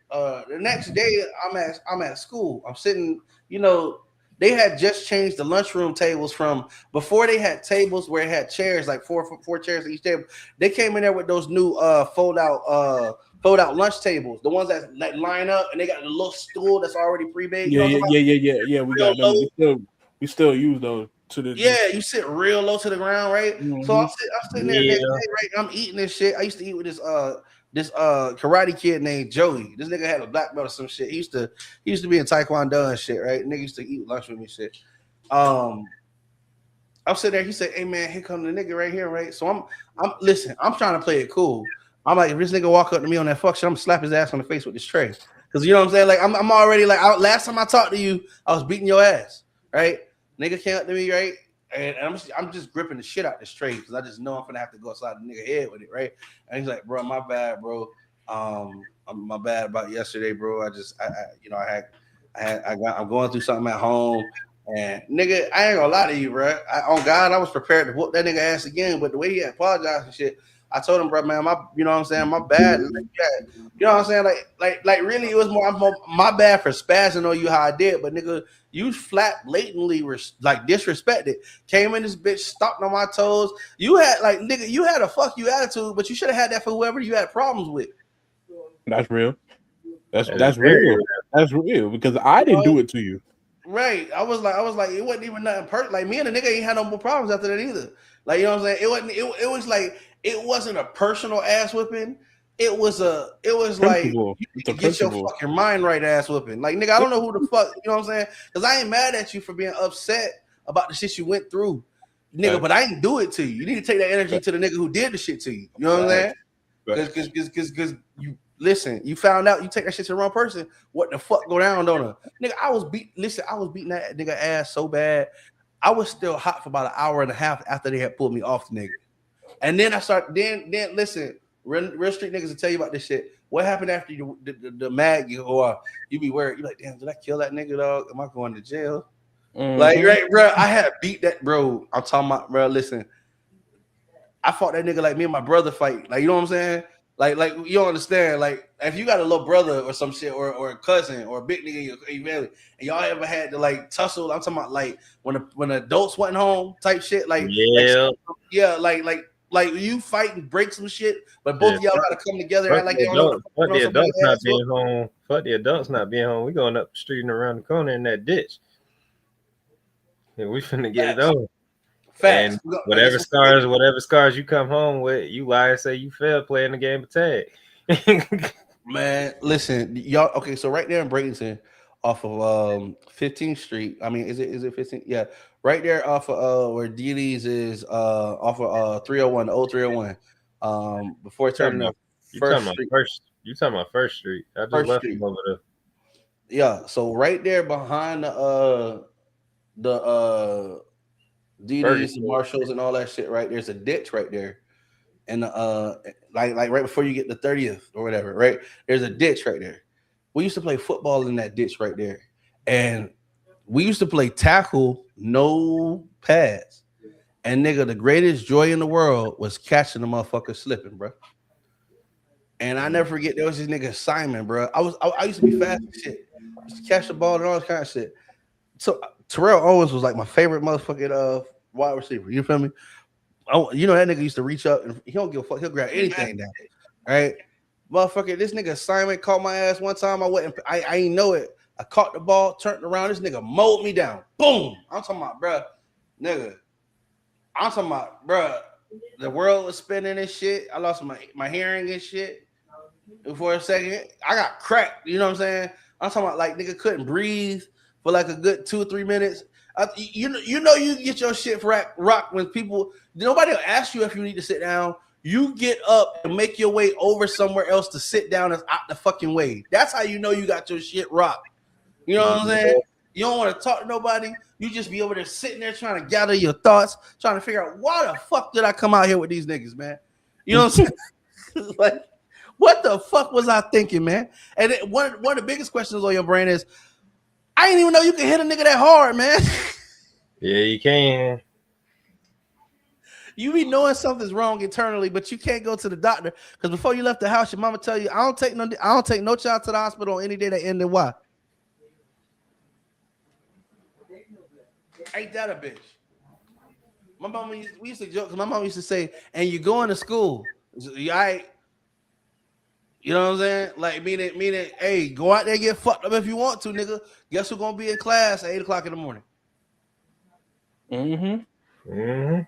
the next day, I'm at school. I'm sitting, you know, they had just changed the lunchroom tables from before they had tables where it had chairs, like four chairs at each table. They came in there with those new fold out lunch tables, the ones that line up and they got the little stool that's already pre-made. Yeah. We got them. We still use those. You sit real low to the ground, right? Mm-hmm. So I'm sitting there next day, right? I'm eating this shit. I used to eat with this karate kid named Joey. This nigga had a black belt or some shit. He used to be in Taekwondo and shit, right? Nigga used to eat lunch with me, shit. I'm sitting there. He said, "Hey man, here come the nigga right here, right?" So listen. I'm trying to play it cool. I'm like, if this nigga walk up to me on that fuck shit, I'm gonna slap his ass on the face with this tray. Cause you know what I'm saying? Like I'm already like last time I talked to you, I was beating your ass, right? Nigga came up to me, right? And I'm just gripping the shit out this tray because I just know I'm gonna have to go outside the nigga head with it, right? And he's like, bro, my bad, bro. My bad about yesterday, bro. I'm going through something at home. And nigga, I ain't gonna lie to you, bro. On God, I was prepared to whoop that nigga ass again, but the way he apologized and shit, I told him, bro, man, you know what I'm saying, my bad. Like, you know what I'm saying? Like really, it was more my bad for spazzing on you how I did, but nigga, you flat blatantly disrespected. Came in this bitch, stomped on my toes. You had nigga, you had a fuck you attitude, but you should have had that for whoever you had problems with. That's real. That's real. That's real because I didn't do it to you. Right. I was like, it wasn't even nothing like me and the nigga ain't had no more problems after that either. Like, you know what I'm saying? It was like, it wasn't a personal ass whipping. it was like Principle. you need It's a to get your principle. fucking mind right ass whooping. Like nigga, I don't know who the fuck, you know what I'm saying? Because I ain't mad at you for being upset about the shit you went through, nigga. But Facts. I ain't do it to you. You need to take that energy to the nigga who did the shit to you. You know what I'm saying? Facts. Facts. Because you listen, you found out you take that shit to the wrong person. What the fuck go down, don't Nigga, I was beating that nigga ass so bad. I was still hot for about an hour and a half after they had pulled me off the nigga. And then I start then listen, real street niggas will tell you about this shit. What happened after the mag you go off? You be worried. You like, damn, did I kill that nigga, dog? Am I going to jail? Like, right, bro. I had beat that, bro. I'm talking about, bro. Listen, I fought that nigga like me and my brother fight. Like, you know what I'm saying? Like you don't understand. Like, if you got a little brother or some shit, or a cousin or a big nigga in your family, and y'all ever had to like tussle, I'm talking about like when adults wasn't home type shit. Like Yeah, yeah, like you fight and break some shit, but both yeah. of y'all gotta come together and Fuck act like the they don't know what the adults. fuck Fuck going on the somebody's adults not ass. being home. Fuck the adults not being home. We going up the street and around the corner in that ditch. And we finna get it Facts. over. Facts. And whatever scars you come home with, you lie and say you failed playing the game of tag. Man, listen, y'all. Okay, so right there in Bradenton, off of 15th Street. I mean, is it 15th? Yeah, right there off of where Dealey's is off of 301, the old 301. Before talking turning to about you talking First about Street, first you talking about First Street. I just First left Street. from over there. Yeah, so right there behind the Burger DD's, the King. Marshalls, and all that shit. Right there's a ditch right there, and like right before you get the 30th or whatever. Right there's a ditch right there. We used to play football in that ditch right there, and we used to play tackle, no pads. And nigga, the greatest joy in the world was catching the motherfucker slipping, bro. And I never forget there was this nigga Simon, bro. I used to be fast as shit. Used to catch the ball and all this kind of shit. So Terrell Owens was like my favorite motherfucking wide receiver. You feel me? Oh, you know that nigga used to reach up and he don't give a fuck. He'll grab anything down. Right? Motherfucker, this nigga Simon caught my ass one time. I ain't know it. I caught the ball, turned around. This nigga mowed me down. Boom. I'm talking about, bro, nigga. I'm talking about, bro. The world was spinning and shit. I lost my hearing and shit. For a second, I got cracked. You know what I'm saying? I'm talking about like nigga couldn't breathe for like a good 2 or 3 minutes. You get your shit rock when people nobody will ask you if you need to sit down. You get up and make your way over somewhere else to sit down and out the fucking way. That's how you know you got your shit rocked. You know what I'm saying? You don't want to talk to nobody. You just be over there sitting there trying to gather your thoughts, trying to figure out why the fuck did I come out here with these niggas, man? You know what I'm saying? Like, what the fuck was I thinking, man? And one of the biggest questions on your brain is, I didn't even know you could hit a nigga that hard, man. Yeah, you can. You be knowing something's wrong internally, but you can't go to the doctor because before you left the house, your mama tell you, I don't take no child to the hospital on any day that ended. Why? Ain't that a bitch? We used to joke because my mom used to say, and you going to school. You all right? You know what I'm saying? Like meaning, hey, go out there and get fucked up if you want to, nigga. Guess who's gonna be in class at 8 o'clock in the morning? Mm-hmm. Don't,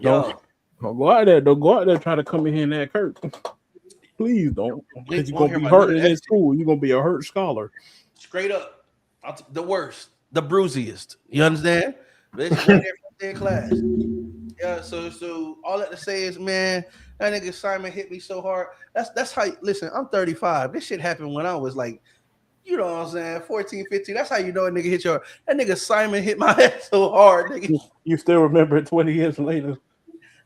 Yo, don't go out there. Don't go out there trying to come in here and act hurt. Please don't, because you're won't gonna hear be about none hurt of in that that shit. school. You're gonna be a hurt scholar. Straight up, the worst, the bruisiest. You understand? Bitch, go out there for day in class. Yeah, so all that to say is, man, that nigga Simon hit me so hard. That's how. Listen, I'm 35. This shit happened when I was like, you know what I'm saying, 14, 15. That's how you know a nigga hit your. That nigga Simon hit my head so hard, nigga. You still remember it 20 years later.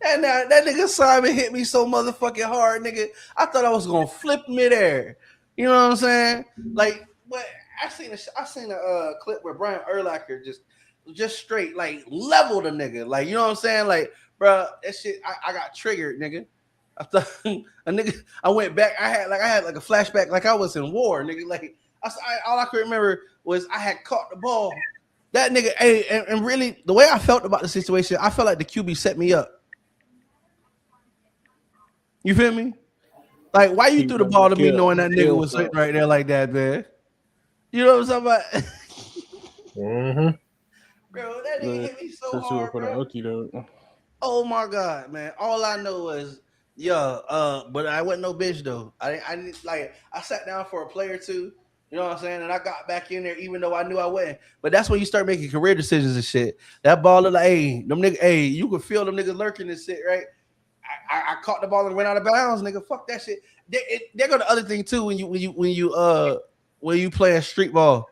And that nigga Simon hit me so motherfucking hard, nigga. I thought I was gonna flip midair. You know what I'm saying? Like, but I seen a clip where Brian Urlacher just straight like leveled a nigga. Like, you know what I'm saying? Like, bro, that shit. I got triggered, nigga. I thought a nigga. I went back. I had like a flashback, like I was in war, nigga. Like, all I could remember was I had caught the ball. That nigga, hey, and really, the way I felt about the situation, I felt like the QB set me up. You feel me? Like, why you He threw the ball to me knowing that nigga kill was sitting something. right there like that, man? You know what I'm talking about? Mm-hmm. Bro, that nigga hit me so Since you were hard, for the bro. Uki though. Oh my god, man. All I know is Yeah, but I wasn't no bitch though. I didn't like. I sat down for a play or two. You know what I'm saying? And I got back in there, even though I knew I wasn't. But that's when you start making career decisions and shit. That ball look like, hey, them nigga, hey, you can feel them niggas lurking and shit, right? I caught the ball and went out of bounds, nigga. Fuck that shit. They go the other thing too when you play a street ball,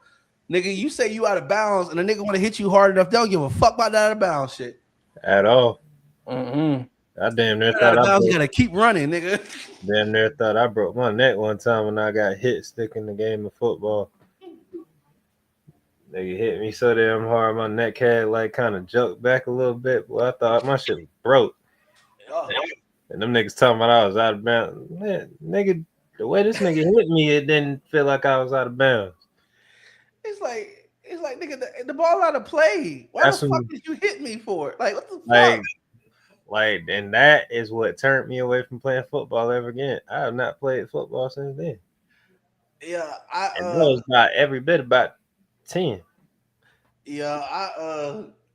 nigga. You say you out of bounds and a nigga want to hit you hard enough, they don't give a fuck about that out of bounds shit. at all. Mm-hmm. I damn near Out thought of I bounds, you broke. gotta keep running, nigga. Damn near thought I broke my neck one time when I got hit sticking the game of football. Nigga hit me so damn hard, my neck had like kind of jerked back a little bit. Boy, I thought my shit was broke. Oh, And them niggas talking about I was out of bounds. Man, nigga, the way this nigga hit me, it didn't feel like I was out of bounds. it's like nigga, the ball out of play. Why the That's fuck when, did you hit me for? Like what the fuck? like, and that is what turned me away from playing football ever again. I have not played football since then. Yeah, And that was about every bit about 10. yeah,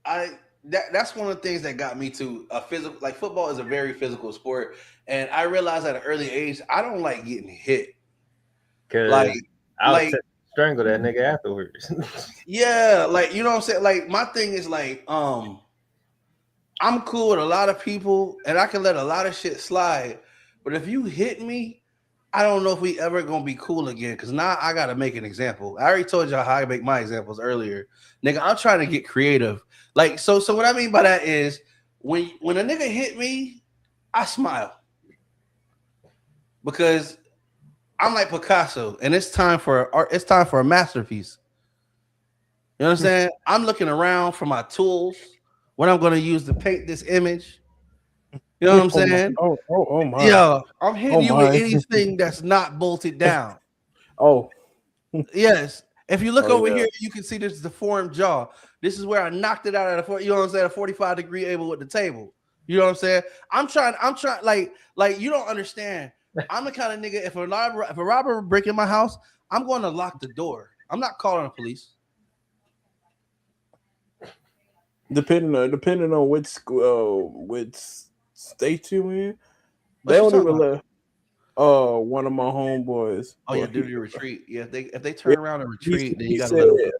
I that's one of the things that got me to a physical like football is a very physical sport, and I realized at an early age I don't like getting hit. Like, Because I was like to strangle that nigga afterwards. yeah, like you know what I'm saying. Like my thing is like I'm cool with a lot of people, and I can let a lot of shit slide. But if you hit me, I don't know if we ever gonna be cool again. Cause now I gotta make an example. I already told y'all how I make my examples earlier. Nigga, I'm trying to get creative. Like, so what I mean by that is when a nigga hit me, I smile because I'm like Picasso, and it's time for art, it's time for a masterpiece. You know what I'm saying? I'm looking around for my tools, what I'm gonna use to paint this image. You know what I'm Oh my! saying? Oh my! Yeah, I'm Oh hitting you with my! anything that's not bolted down. Oh, Yes. If you look oh over yeah. here, you can see this is the deformed jaw. This is where I knocked it out at you know what I'm saying, a 45-degree angle with the table. You know what I'm saying? I'm trying like you don't understand. I'm the kind of nigga if a robber break in my house, I'm going to lock the door. I'm not calling the police. Depending on which state you in, they What you don't talking even about? let one of my homeboys. Oh yeah, Well, do the retreat. Yeah, if they yeah, turn around and he retreat, then he you got to said let them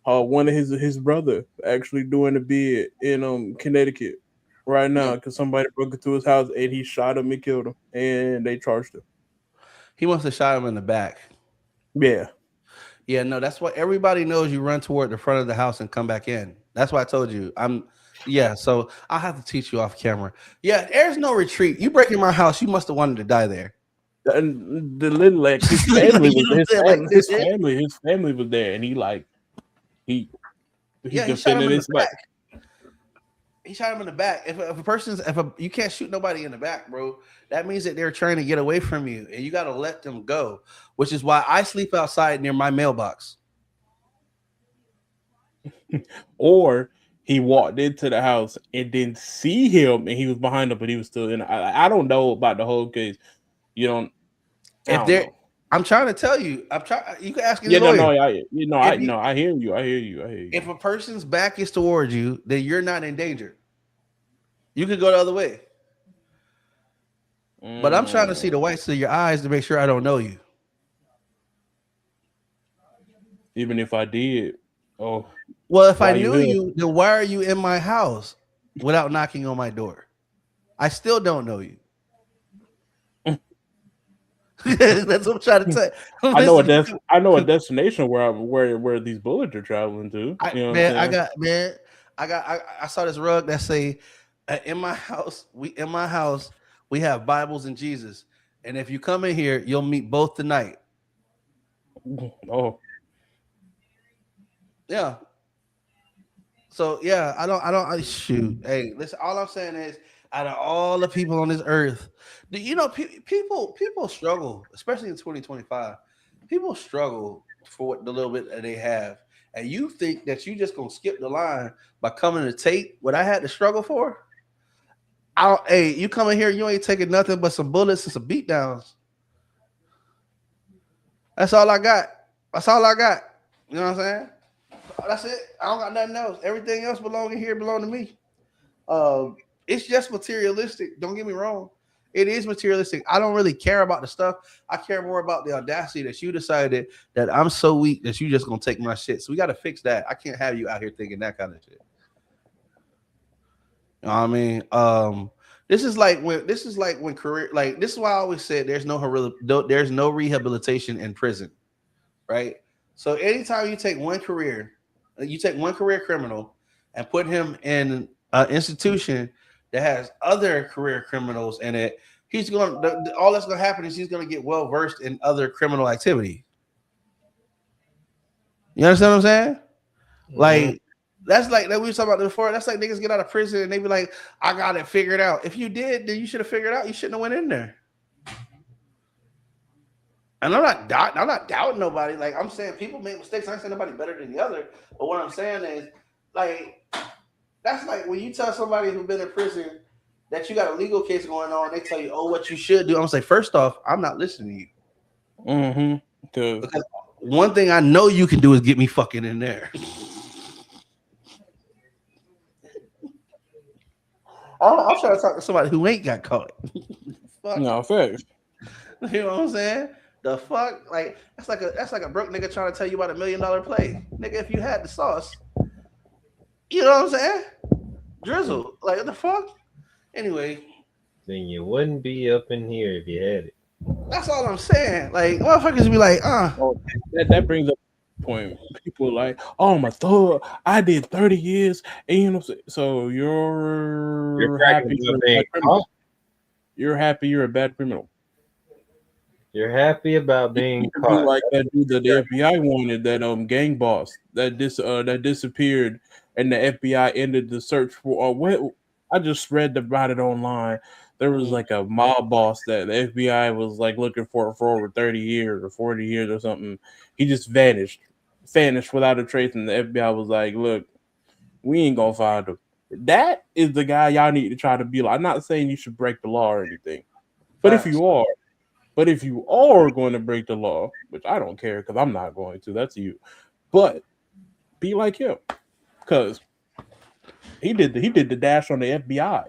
go. one of his brother actually doing a bid in Connecticut right Mm. now because somebody broke into his house and he shot him and killed him and they charged him. He wants to shot him in the back. Yeah. Yeah, no, that's what everybody knows. You run toward the front of the house and come back in. That's why I told you. Yeah, so I have to teach you off camera. Yeah, there's no retreat. You break in my house, you must have wanted to die there. And the little like his Like, family you was know what I'm saying? Like, his family was there and he like he yeah, he shot him defended in the his like back. He shot him in the back. If a person's if a you can't shoot nobody in the back, bro, that means that they're trying to get away from you, and you got to let them go. Which is why I sleep outside near my mailbox. or he walked into the house and didn't see him and he was behind him but he was still in. I don't know about the whole case. You don't. I If don't they're, know. I'm trying to tell you, I'm trying. You can ask any Yeah, no, lawyer. no, I you know I If you no, I hear you. I hear you. I hear you. if a person's back is towards you, then you're not in danger. You could go the other way. But I'm trying to see Mm, the whites of your eyes to make sure I don't know you. even if I did, oh, Well, if I why you knew here? you, then why are you in my house without knocking on my door? I still don't know you. That's what I'm trying to tell you. Listen, you can, I know a destination where these bullets are traveling to. I You know what I'm man, saying? I saw this rug that say, in my house, we have Bibles and Jesus, and if you come in here, you'll meet both tonight. Oh, Yeah. So yeah, shoot. Hey, listen. All I'm saying is, out of all the people on this earth, do you know people struggle, especially in 2025. People struggle for what the little bit that they have, and you think that you just gonna skip the line by coming to take what I had to struggle for? Hey, you come in here, you ain't taking nothing but some bullets and some beatdowns. That's all I got. That's all I got. You know what I'm saying? That's it. I don't got nothing else. Everything else belong in here belong to me. It's just materialistic. Don't get me wrong. It is materialistic. I don't really care about the stuff. I care more about the audacity that you decided that I'm so weak that you just gonna take my shit. So we gotta fix that. I can't have you out here thinking that kind of shit. You know what I mean? This is like when career like this is why I always said there's no rehabilitation in prison, right? So anytime you take one career criminal and put him in an institution that has other career criminals in it, all that's gonna happen is he's gonna get well versed in other criminal activity. You understand what I'm saying? Mhm. Like that's like that we were talking about before. That's like niggas get out of prison and they be like, I got it figured out. If you did, then you should have figured out. You shouldn't have went in there. And I'm not doubting nobody. Like I'm saying people make mistakes. I ain't saying nobody better than the other. But what I'm saying is like that's like when you tell somebody who's been in prison that you got a legal case going on, they tell you, oh, what you should do. I'm gonna say, first off, I'm not listening to you. Because Because one thing I know you can do is get me fucking in there. I'm trying to talk to somebody who ain't got caught. Fuck. no, facts. You know what I'm saying? The fuck? Like that's like a broke nigga trying to tell you about $1 million play. Nigga, if you had the sauce, you know what I'm saying? Drizzle. Like what the fuck? Anyway, Then you wouldn't be up in here if you had it. that's all I'm saying. Like motherfuckers be like, Oh, that brings up a point. People like, oh my thug, I did 30 years, and you know, so You're you're bragging happy you're about a being bad criminal. caught. You're happy you're a bad criminal. You're happy about You being can be caught. like that dude that the FBI wanted, that gang boss that disappeared, and the FBI ended the search for. What I just read about it online. There was like a mob boss that the FBI was like looking for over 30 years or 40 years or something. He just vanished without a trace, and the FBI was like, "Look, we ain't gonna find him." That is the guy y'all need to try to be like. I'm not saying you should break the law or anything, but if facts. you are, going to break the law, which I don't care because I'm not going to, that's you. But be like him, because he did the dash on the FBI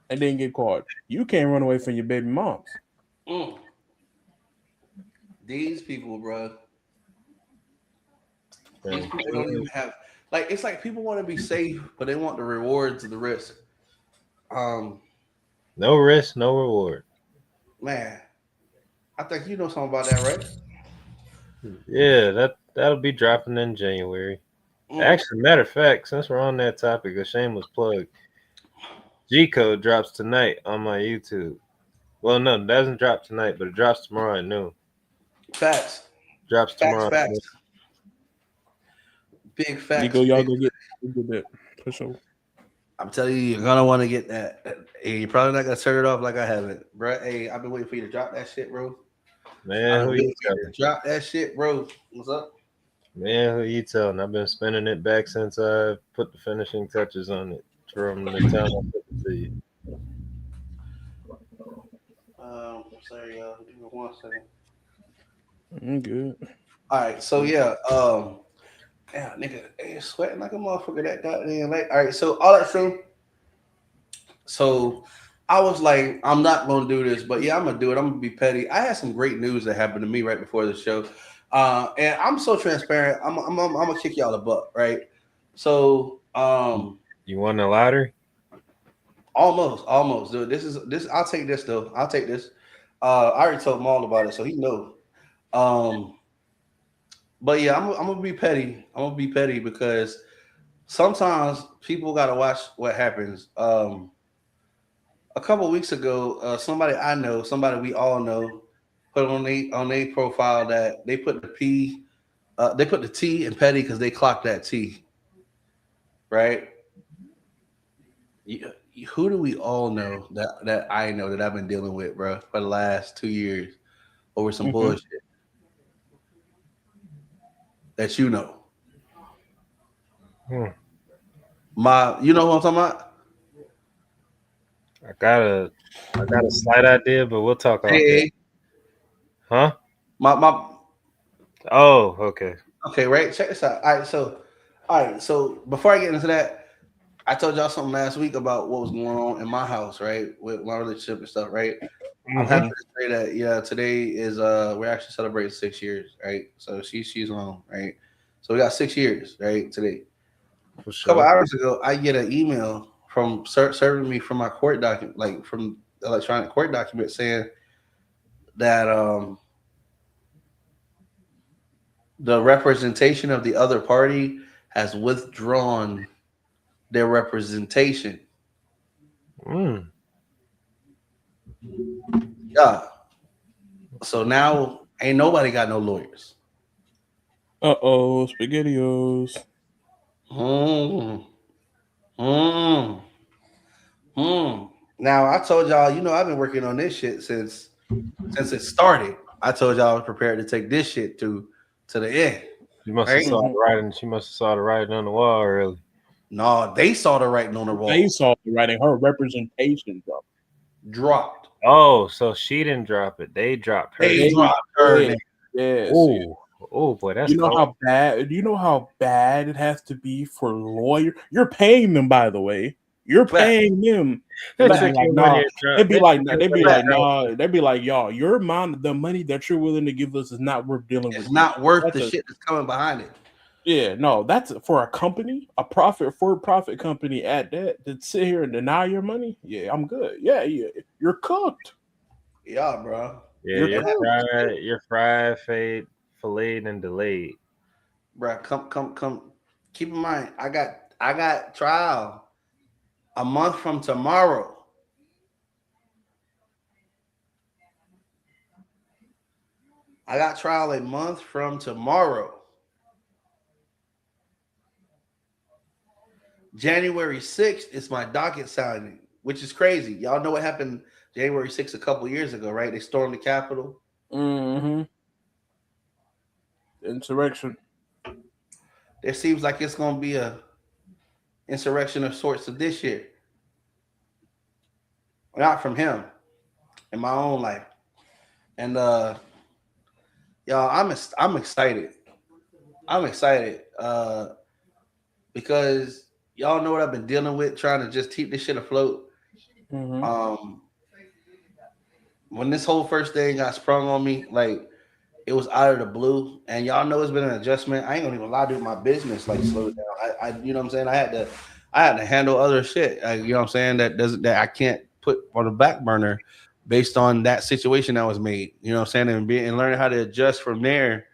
and didn't get caught. You can't run away from your baby moms. Mm. These people, bro. These Right. people don't even have like it's like people want to be safe, but they want the rewards of the risk. Um, No risk, no reward. man, I think you know something about that, right? Yeah, that'll be dropping in January. Mm, Actually, matter of fact, since we're on that topic, a shameless plug. G Code drops tonight on my YouTube. Well, no, it doesn't drop tonight, but it drops tomorrow at noon. facts, Drops facts, tomorrow at facts, noon. big You facts, go, y'all big. go get that for sure. I'm telling you, you're gonna want to get that. Hey, you're probably not gonna turn it off like I haven't, bro. Hey, I've been waiting for you to drop that shit, bro. Man, I've who been you waiting for you telling? to drop that shit, bro. What's up? Man, who you telling? I've been spinning it back since I put the finishing touches on it from the time I put it to you. Sorry, y'all. Give me 1 second. Good. All right, so yeah, yeah, nigga, hey, sweating like a motherfucker. That goddamn like. All right, so all that true. So I was like, I'm not gonna do this, but yeah, I'm gonna do it. I'm gonna be petty. I had some great news that happened to me right before the show, and I'm so transparent. I'm gonna kick y'all the butt, right? So You won the lottery? almost, dude. This. I'll take this though. I'll take this. I already told Maul about it, so he knows. Um, but yeah, I'm gonna be petty. I'm gonna be petty because sometimes people gotta watch what happens. A couple weeks ago, somebody I know, somebody we all know, put on their profile that they put the T in petty because they clocked that T, right? You- who do we all know that I know that I've been dealing with, bro, for the last 2 years over some Mm-hmm. bullshit that you know? Hmm. You know who I'm talking about? I got a I got a slight idea, but we'll talk off air. Hey, Huh? my Oh, okay. okay, right. Check this out. All right, so before I get into that, I told y'all something last week about what was going on in my house, right, with my relationship and stuff, right. I'm happy to say that today is we're actually celebrating 6 years, right? So she's on, right? So we got 6 years, right, today. For A couple sure. hours ago, I get an email from serving me from my court document, like from electronic court document, saying that the representation of the other party has withdrawn their representation. Mm. Yeah. So now ain't nobody got no lawyers. Spaghettios. Mm, mm, mm. Now I told y'all, I've been working on this shit since it started. I told y'all I was prepared to take this shit to the end. You must have Right? saw the writing. She must have saw the writing on the wall early. No, they saw the writing on the wall. They saw the writing. Her representation Dropped. Oh, so she didn't drop it. They dropped her. They dropped her. Yeah. Yes. Oh boy, that's you know how bad. Do you know how bad it has to be for lawyer? You're paying them, by the way. You're paying them. They'd be like, y'all, your amount, the money that you're willing to give us is not worth dealing with. It's not worth the shit that's coming behind it. Yeah, no, that's for a company, a for-profit company at that, to sit here and deny your money. Yeah, I'm good. Yeah, you're cooked. Yeah, bro. Yeah, you're fried, filleted, and delayed. Bro, come. Keep in mind, I got trial a month from tomorrow. I got trial a month from tomorrow. January 6th is my docket signing, which is crazy. Y'all know what happened January 6th a couple years ago, right? They stormed the Capitol. Mm-hmm. Insurrection. It seems like it's going to be a insurrection of sorts of this year. Not from him, in my own life. And y'all, I'm excited. I'm excited because y'all know what I've been dealing with, trying to just keep this shit afloat. Mm-hmm. When this whole first thing got sprung on me, like it was out of the blue, and y'all know it's been an adjustment. I ain't gonna even lie to my business, like slowed down. I you know what I'm saying? I had to handle other shit. You know what I'm saying? That I can't put on the back burner based on that situation that was made. You know what I'm saying? And learning how to adjust from there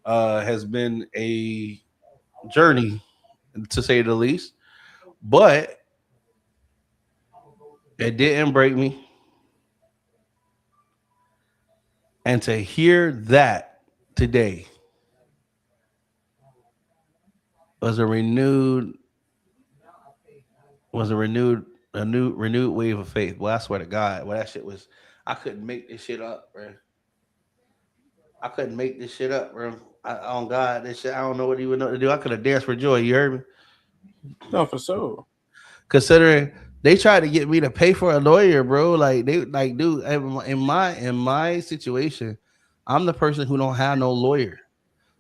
has been a journey, to say the least. But it didn't break me. And to hear that today was a renewed wave of faith. Well, I swear to God, that shit was, I couldn't make this shit up, bro. I couldn't make this shit up, bro. On God, this shit, I don't know what even know to do. I could have danced for joy. You heard me? No, for sure. Considering they tried to get me to pay for a lawyer, bro. Like dude, in my situation, I'm the person who don't have no lawyer,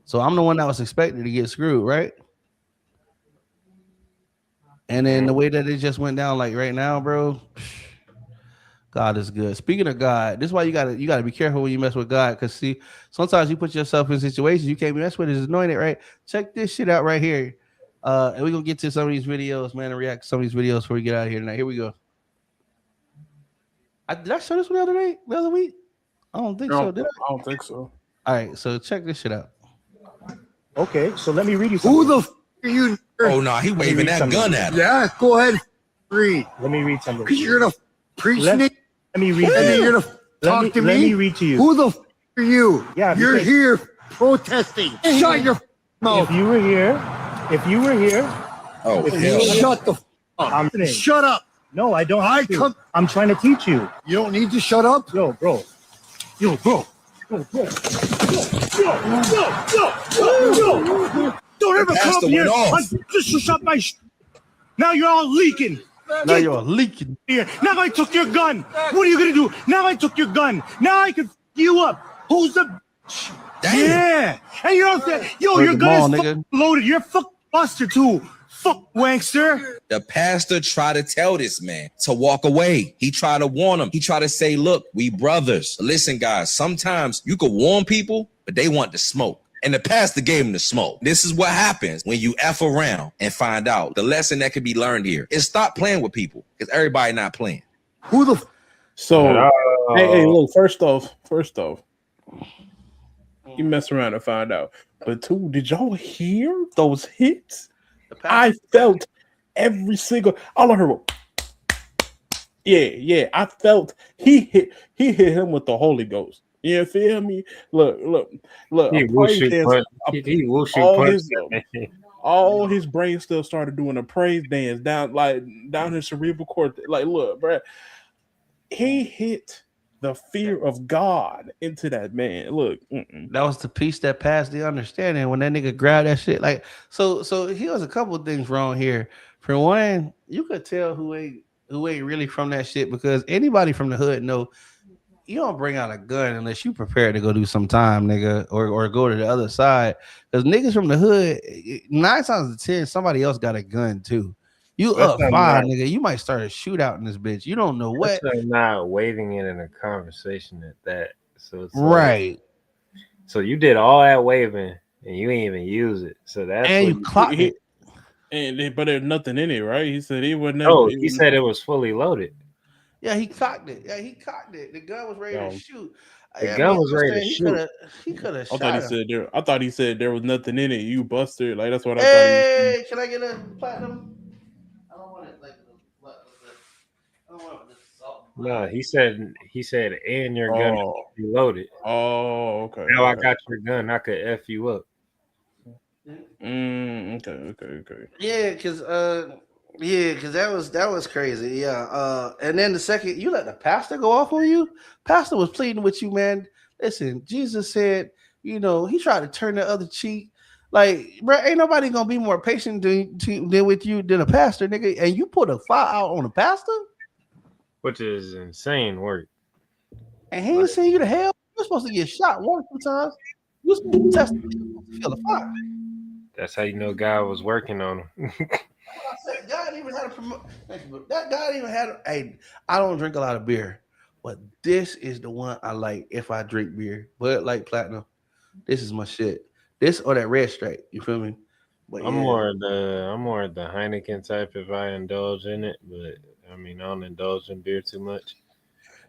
so I'm the one that was expected to get screwed, right? And then the way that it just went down, like right now, bro. God is good. Speaking of God, this is why you gotta be careful when you mess with God, because see, sometimes you put yourself in situations you can't be messed with. Is anointed, right? Check this shit out right here. And we're gonna get to some of these videos, man, and react to some of these videos before we get out of here tonight. Here we go. Did I show this one the other week? I don't think so. Did I? I don't think so. All right, so check this shit out. Okay, so let me read you something. Who the f are you? Oh no, he waving that gun at him. Yeah, go ahead. Read. Let me read something. Because you're gonna preach Let me, me read and to then you. you're gonna talk to me. Let me read to you. Who the f are you? Yeah, you're because- here protesting. Shut your mouth. If you were here, Oh If hell, you- Shut the f up. I'm listening. Shut up. No, I don't have to. come- I'm trying to teach you. You don't need to shut up. Yo, bro. Yo, bro. Don't ever come up Pastor here went off. and just shut my Now you're all leaking. Now you're leaking. Here. Now I took your gun. What are you gonna do? Now I took your gun. Now I can f you up. Who's the damn. Yeah. And you're all saying, yo, Where's your the gun ball, is nigga? fucking loaded. You're fucking buster too. fuck, wankster. The pastor tried to tell this man to walk away. He tried to warn him. He tried to say, look, we brothers. Listen, guys, sometimes you could warn people, but they want the smoke. And the pastor gave him the smoke. This is what happens when you F around and find out. The lesson that could be learned here is stop playing with people because everybody not playing. Who the So, hey, look, first off, you mess around and find out. But two, did y'all hear those hits? I felt every single. All I heard was, yeah. I felt he hit him with the Holy Ghost. You feel me? Look. All his brain still started doing a praise dance down his cerebral cortex. Like, look, bro, he hit the fear of God into that man. Look, that was the piece that passed the understanding when that nigga grabbed that shit. Like, so here was a couple of things wrong here. For one, you could tell who ain't really from that shit because anybody from the hood know you don't bring out a gun unless you prepare to go do some time, nigga, or go to the other side. Because niggas from the hood, 9 times out of 10, somebody else got a gun too. You up 5, nigga. You might start a shootout in this bitch. You don't know what. Not waving it in a conversation at that. So it's right. Like, so you did all that waving and you ain't even use it. So that's and you clocked it. But there's nothing in it, right? He said he wouldn't. Oh, he said it was fully loaded. Yeah, he cocked it. The gun was ready to shoot. The gun was ready to shoot. He could have shot. I thought he said there was nothing in it. You busted. Like that's what I thought. Hey, can I get a platinum? I don't want it like I don't want this salt. No, he said, and your gun be loaded. Oh, okay. Now I got your gun. I could F you up. Okay. Yeah, because that was crazy. Yeah. And then the second you let the pastor go off on you, pastor was pleading with you, man. Listen, Jesus said, he tried to turn the other cheek. Like, bro, ain't nobody gonna be more patient than with you than a pastor, nigga. And you put a fire out on a pastor, which is insane work. And he ain't send you to hell. You're supposed to get shot 1 or 2 times. You're supposed to test to feel the fire. That's how you know God was working on him. God even had a promote. That God even had. Hey, I don't drink a lot of beer, but this is the one I like. If I drink beer, but like Platinum, this is my shit. This or that Red Stripe. You feel me? But I'm more of the Heineken type if I indulge in it, but I mean I don't indulge in beer too much.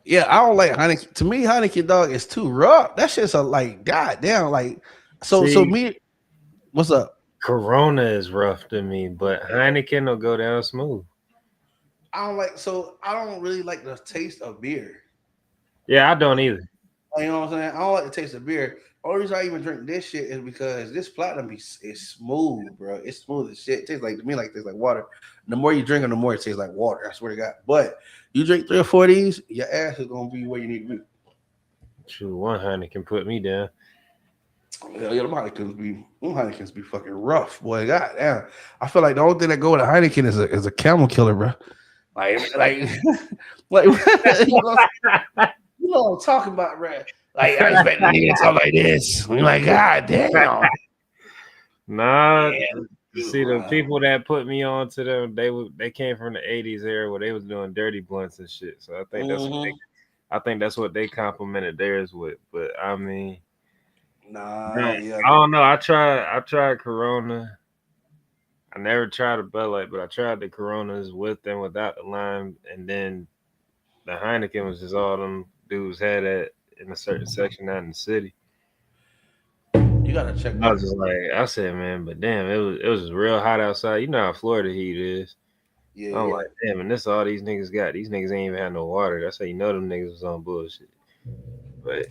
Yeah, I don't like Heineken. To me, Heineken dog is too rough. That shit's like goddamn. Like so me. What's up? Corona is rough to me, but Heineken will go down smooth. I don't really like the taste of beer. Yeah, I don't either. You know what I'm saying? I don't like the taste of beer. The only reason I even drink this shit is because this Platinum is smooth, bro. It's smooth as shit. It tastes like water. The more you drink it, the more it tastes like water. I swear to God. But you drink 3 or 4 of these, your ass is gonna be where you need to be. True, one Heineken put me down. Yeah, them Heinekens be fucking rough, boy. God damn. I feel like the only thing that go with a Heineken is a camel killer, bro. Like you know what I'm talking about, bro. Like I expect the nigga to talk like this. I'm like, God damn. Nah, see the people that put me on to them, they came from the 80s era where they was doing dirty blunts and shit. So I think that's what they complimented theirs with. But I mean, I don't know. I tried Corona. I never tried a Bud Light, but I tried the Coronas with and without the lime, and then the Heineken was just all them dudes had at in a certain section out in the city. You gotta check. I was just like, I said, man, but damn, it was just real hot outside. You know how Florida heat is. Yeah. I'm like, damn, and this all these niggas got. These niggas ain't even had no water. That's how you know them niggas was on bullshit. But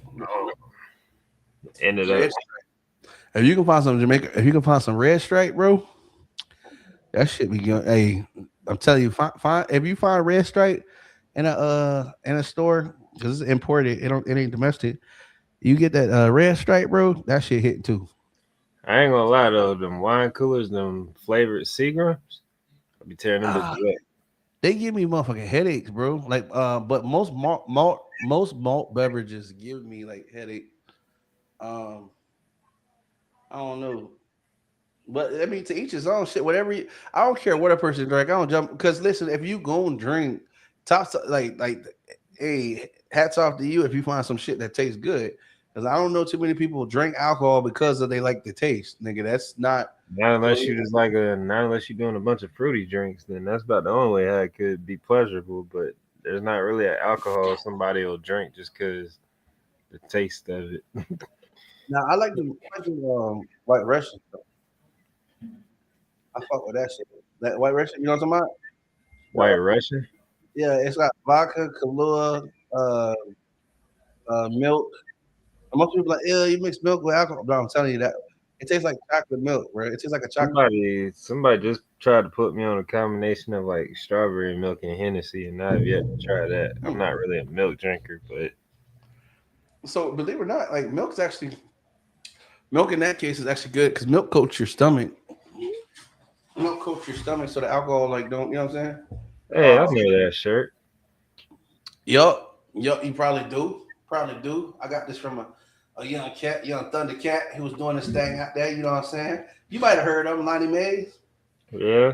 ended up. If you can find some Jamaica, if you can find some Red Stripe, bro, that shit be going. Hey, I'm telling you, find if you find Red Stripe in a store because it's imported, it ain't domestic. You get that Red Stripe, bro. That shit hitting too. I ain't gonna lie though, them wine coolers, them flavored Seagrams, I'll be tearing them bitches up. They give me motherfucking headaches, bro. Like, but most malt beverages give me like headache. I don't know. But I mean, to each his own shit. Whatever. I don't care what a person drink. I don't jump because listen, if you go and drink, tops like, hey, hats off to you if you find some shit that tastes good. Because I don't know too many people drink alcohol because of they like the taste, nigga. That's not. Not unless you just not unless you're doing a bunch of fruity drinks, then that's about the only way how it could be pleasurable. But there's not really an alcohol somebody will drink just because the taste of it. Now I like the White Russian. I fuck with that shit. That White Russian, you know what I'm talking White about? Russian? Yeah, it's got vodka, Kahlua, milk. And most people like, yeah, you mix milk with alcohol. But I'm telling you that it tastes like chocolate milk, bro. It tastes like a chocolate. Somebody just tried to put me on a combination of like strawberry milk and Hennessy, and I've yet to try that. I'm not really a milk drinker, but So believe it or not, like milk in that case is actually good because milk coats your stomach. Milk coats your stomach so the alcohol like don't, you know what I'm saying? hey, I know that shirt. Yup, you probably do. Probably do. I got this from a young cat, young Thundercat, who was doing this thing out there, you know what I'm saying? You might have heard of him, Lonnie Mays. Yeah.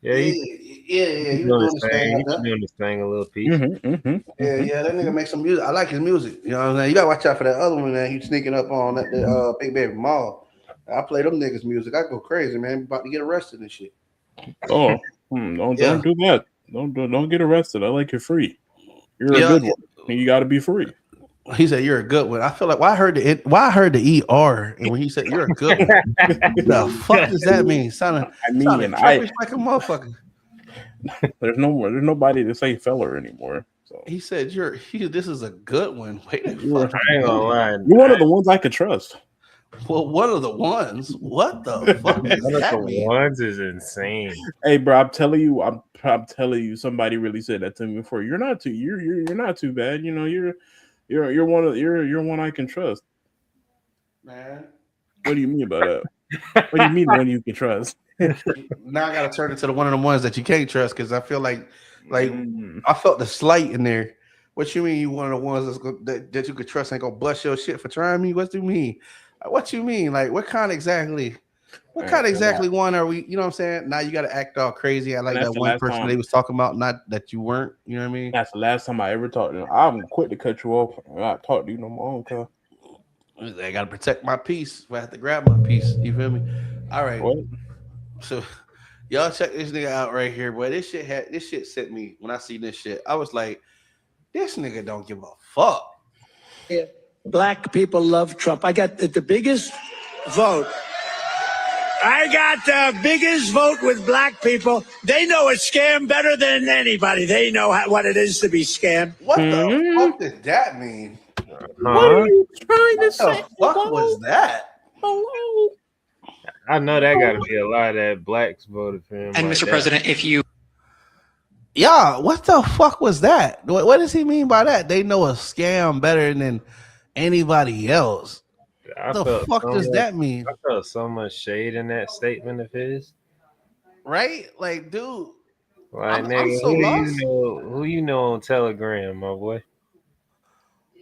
Yeah, Yeah, he was doing this thing out He's there. doing this thing a little piece. Yeah, that nigga makes some music. I like his music. You know what I'm saying? You gotta watch out for that other one that he's sneaking up on at the Big Baby Mall. I play them niggas music. I go crazy, man. About to get arrested and shit. Oh, don't do that. Don't get arrested. I like you free. You're a good one. You got to be free. He said you're a good one. I feel like why I heard the ER, and when he said you're a good one, the fuck does that mean? Sounded like a motherfucker. There's nobody to say feller anymore. So he said this is a good one. Wait a you're, fuck. I ain't gonna lie. You're one of the ones I could trust. Well, one of the ones. What the fuck does One of that the mean? ones is insane. Hey, bro, I'm telling you, somebody really said that to me before. You're not too bad. You know, you're one I can trust. Man. What do you mean by that? What do you mean one you can trust? Now I gotta turn it to the one of the ones that you can't trust because I feel like I felt the slight in there. What you mean you one of the ones that you could trust ain't gonna bust your shit for trying me? What do you mean? What you mean? Like what kind exactly? What kind exactly one are we? You know what I'm saying? Now you got to act all crazy. I like that one person they was talking about, not that you weren't. You know what I mean? That's the last time I ever talked to them. I'm quick to cut you off. I'm not talking to you no more. Okay. I got to protect my peace. If I have to grab my piece, you feel me? All right. What? So y'all check this nigga out right here, boy. This shit sent me when I see this shit. I was like, this nigga don't give a fuck. Yeah. Black people love Trump. I got the biggest vote. I got the biggest vote with black people. They know a scam better than anybody. They know what it is to be scammed. What the fuck did that mean? What are you trying to say? What the fuck was that? Hello? I know that got to be a lot that blacks voted for him. And like Mr. that. President, if you Yeah, what the fuck was that? What does he mean by that? They know a scam better than anybody else. The fuck does that mean? I felt so much shade in that statement of his. Right? Like, dude. Like, I'm nigga, so lost. who you know on Telegram, my boy?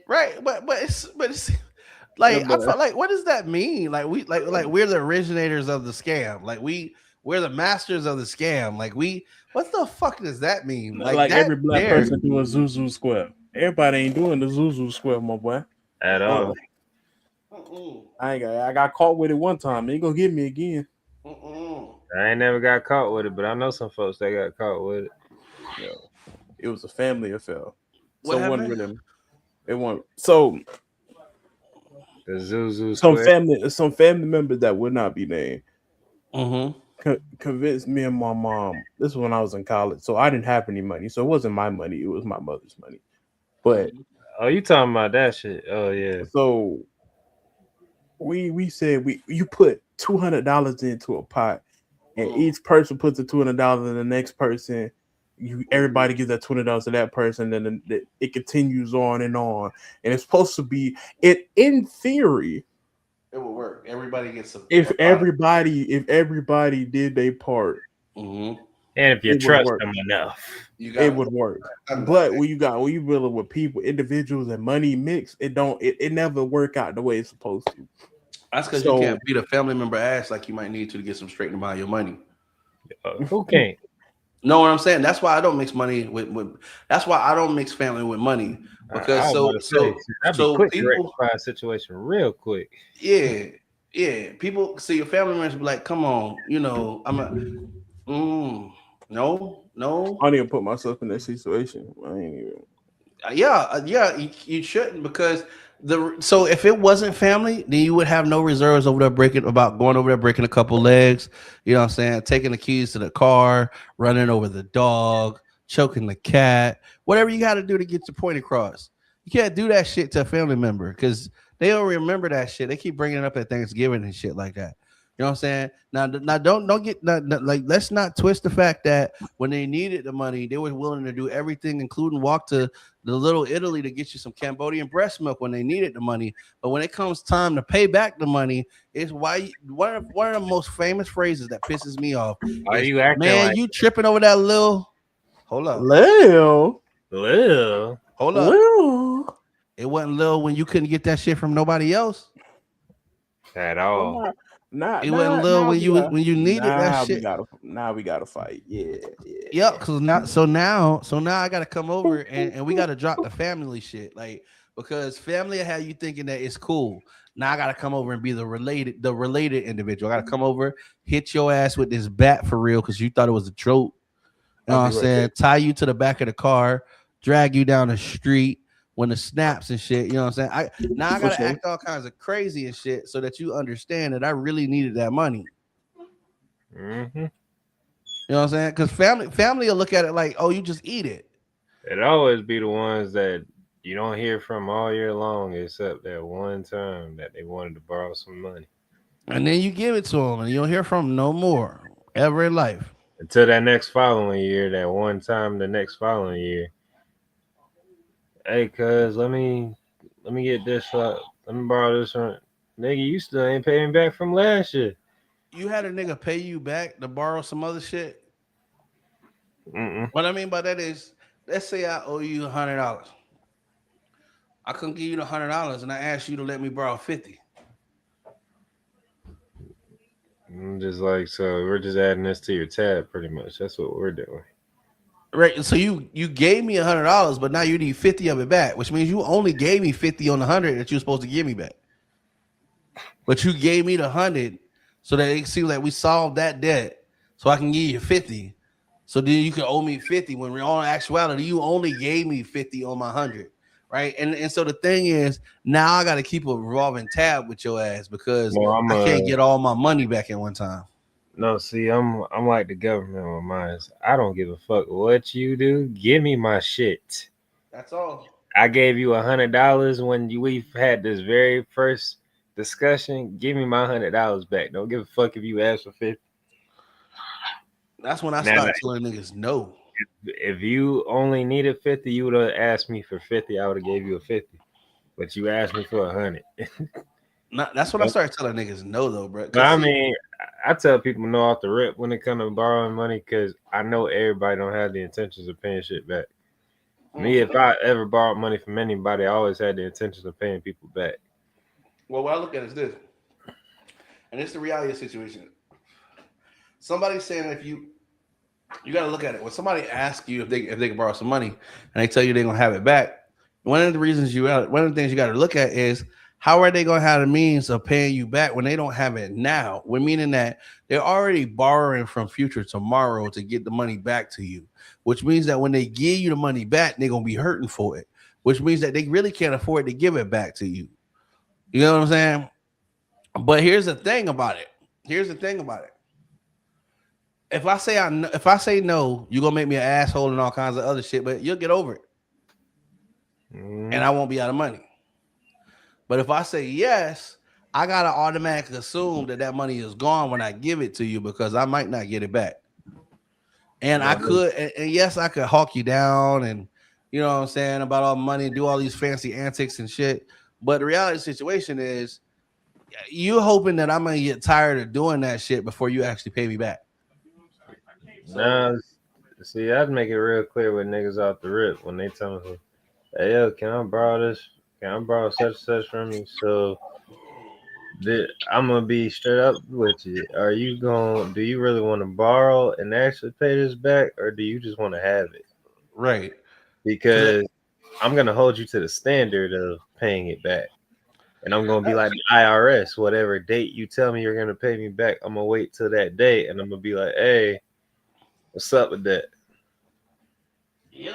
Right, but it's like I felt like what does that mean? Like we're the originators of the scam. Like we're the masters of the scam. Like what the fuck does that mean? Like every black person doing Zuzu Square. Everybody ain't doing the Zuzu Square, my boy. At all. I got caught with it one time. They ain't gonna get me again. I ain't never got caught with it, but I know some folks that got caught with it. Yeah, it was a family affair. What happened? It won't. So the Zuzu some family members that would not be named convinced me and my mom. This is when I was in college, so I didn't have any money. So it wasn't my money; it was my mother's money. But you talking about that shit? Oh yeah. So we said you put $200 into a pot, and each person puts the $200 in the next person. Everybody gives that $20 to that person, then it continues on, and it's supposed to be in theory. It will work. Everybody gets if everybody did their part, and if you trust them enough, it would work. But when you dealing with people, individuals, and money mix, it never work out the way it's supposed to. That's because you So can't beat a family member ass like you might need to get some straight about your money. Who can't? Know what I'm saying? That's why I don't mix money with. That's why I don't mix family with money I because was about to say, I'd be so quick to people, rectify a situation real quick. yeah, yeah, people see your family members be like, come on, I'm a, no, I didn't put myself in that situation. I ain't even. yeah, you shouldn't because so if it wasn't family, then you would have no reserves over there going over there breaking a couple legs. You know what I'm saying? Taking the keys to the car, running over the dog, choking the cat, whatever you got to do to get your point across. You can't do that shit to a family member because they don't remember that shit. They keep bringing it up at Thanksgiving and shit like that. You know what I'm saying? Now, don't get like let's not twist the fact that when they needed the money, they were willing to do everything, including walk to the little Italy to get you some Cambodian breast milk when they needed the money. But when it comes time to pay back the money, it's one of the most famous phrases that pisses me off Why is, you acting "Man, like you tripping over that little." Hold up, Lil, Lil hold up. Lil. It wasn't little when you couldn't get that shit from nobody else. at Well, all? It wasn't little when you needed that shit. now we gotta fight. Yeah, yeah. Yep. Cause now I gotta come over and we gotta drop the family shit. Like because family had you thinking that it's cool. Now I gotta come over and be the related individual. I gotta come over, hit your ass with this bat for real because you thought it was a joke. You know I'll what be I'm right saying? back. Tie you to the back of the car, drag you down the street when the snaps and shit. You know what I'm saying? I For gotta sure. act all kinds of crazy and shit so that you understand that I really needed that money. Mm-hmm. You know what I'm saying? Because family will look at it like, oh, you just eat it. It always be the ones that you don't hear from all year long, except that one time that they wanted to borrow some money. And then you give it to them and you don't hear from them no more ever in life. Until that next following year, that one time the next following year. Hey, cuz, let me get this let me borrow this one. Nigga, you still ain't paying back from last year. You had a nigga pay you back to borrow some other shit. Mm-mm. What I mean by that is, let's say I owe you $100. I couldn't give you the $100 and I asked you to let me borrow 50. I'm just like, so we're just adding this to your tab pretty much. That's what we're doing. Right. So you gave me $100, but now you need 50 of it back, which means you only gave me 50 on the 100 that you were supposed to give me back. But you gave me the 100 so that it seems like we solved that debt. So I can give you 50. So then you can owe me 50 when in all actuality you only gave me 50 on my 100. Right. And so the thing is, now I gotta keep a revolving tab with your ass because No, I can't get all my money back at one time. no, see, I'm like the government with mine. I don't give a fuck what you do. Give me my shit. That's all. I gave you $100 when we've had this very first discussion. Give me my $100 back. Don't give a fuck if you ask for 50. That's when I Now, start telling niggas no. if you only needed 50, you would have asked me for 50. I would have gave you a 50. But you asked me for 100. That's when I started telling niggas no though, bro. But Cause I see, mean, I tell people no off the rip when it comes to borrowing money because I know everybody don't have the intentions of paying shit back. Me, if I ever borrowed money from anybody, I always had the intentions of paying people back. well, what I look at is this, and it's the reality of the situation. Somebody's saying if you got to look at it when somebody asks you if they can borrow some money and they tell you they're gonna have it back. One of the things you got to look at is how are they gonna have the means of paying you back when they don't have it now? We're meaning that they're already borrowing from future tomorrow to get the money back to you, which means that when they give you the money back, they're gonna be hurting for it, which means that they really can't afford to give it back to you. You know what I'm saying? But here's the thing about it. Here's the thing about it. If I say no, you're gonna make me an asshole and all kinds of other shit, but you'll get over it, and Mm, I won't be out of money. But if I say yes, I gotta automatically assume that that money is gone when I give it to you because I might not get it back. And I no, could, and yes, I could hawk you down, and you know what I'm saying about all the money, do all these fancy antics and shit. But the reality of the situation is, you hoping that I'm gonna get tired of doing that shit before you actually pay me back. So nah, see, I'd make it real clear with niggas off the rip when they tell me, hey, yo, can I borrow this? Can I borrow such and such from you? So I'm gonna be straight up with you. Are you going? Do you really want to borrow and actually pay this back, or do you just want to have it? Right. Cause Because I'm gonna hold you to the standard of paying it back, and I'm gonna be that, like the IRS. Whatever date you tell me you're gonna pay me back, I'm gonna wait till that date, and I'm gonna be like, "Hey, what's up with that?"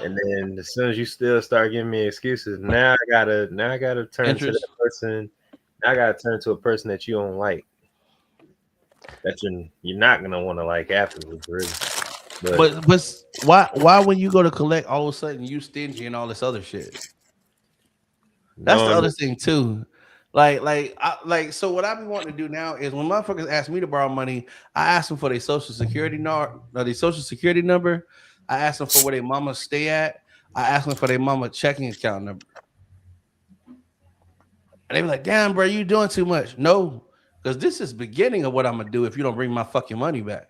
And then as soon as you still start giving me excuses, now I gotta turn to that interest. person. Now I gotta turn to a person that you don't like, that you're not gonna want to like afterwards, really. But But why when you go to collect, all of a sudden you stingy and all this other shit? That's the knowing other thing too. So what I be wanting to do now is when motherfuckers ask me to borrow money, I ask them for their social security number. I ask them for where their mama stay at. I ask them for their mama checking account number. And they be like, "Damn, bro, you doing too much." No, because this is beginning of what I'm gonna do if you don't bring my fucking money back.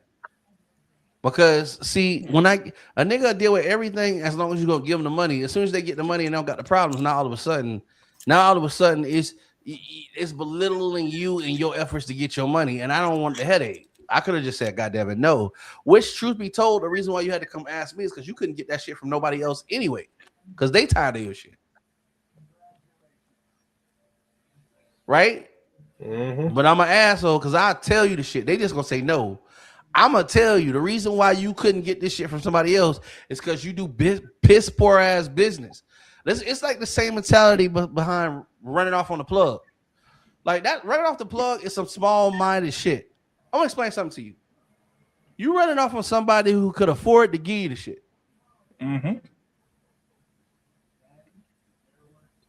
Because see, when a nigga deal with everything as long as you gonna give them the money. As soon as they get the money and they don't got the problems, now all of a sudden it's belittling you and your efforts to get your money. And I don't want the headache. I could have just said, "God damn it, no." Which, truth be told, the reason why you had to come ask me is because you couldn't get that shit from nobody else anyway. Because they tired of your shit, right? hmm But I'm an asshole because I tell you the shit. They just gonna say no. I'm gonna tell you the reason why you couldn't get this shit from somebody else is because you do piss poor ass business. It's like the same mentality behind running off on the plug. Like that, running off the plug is some small minded shit. I'm gonna explain something to you. You running off on somebody who could afford to give you the shit. Mm-hmm.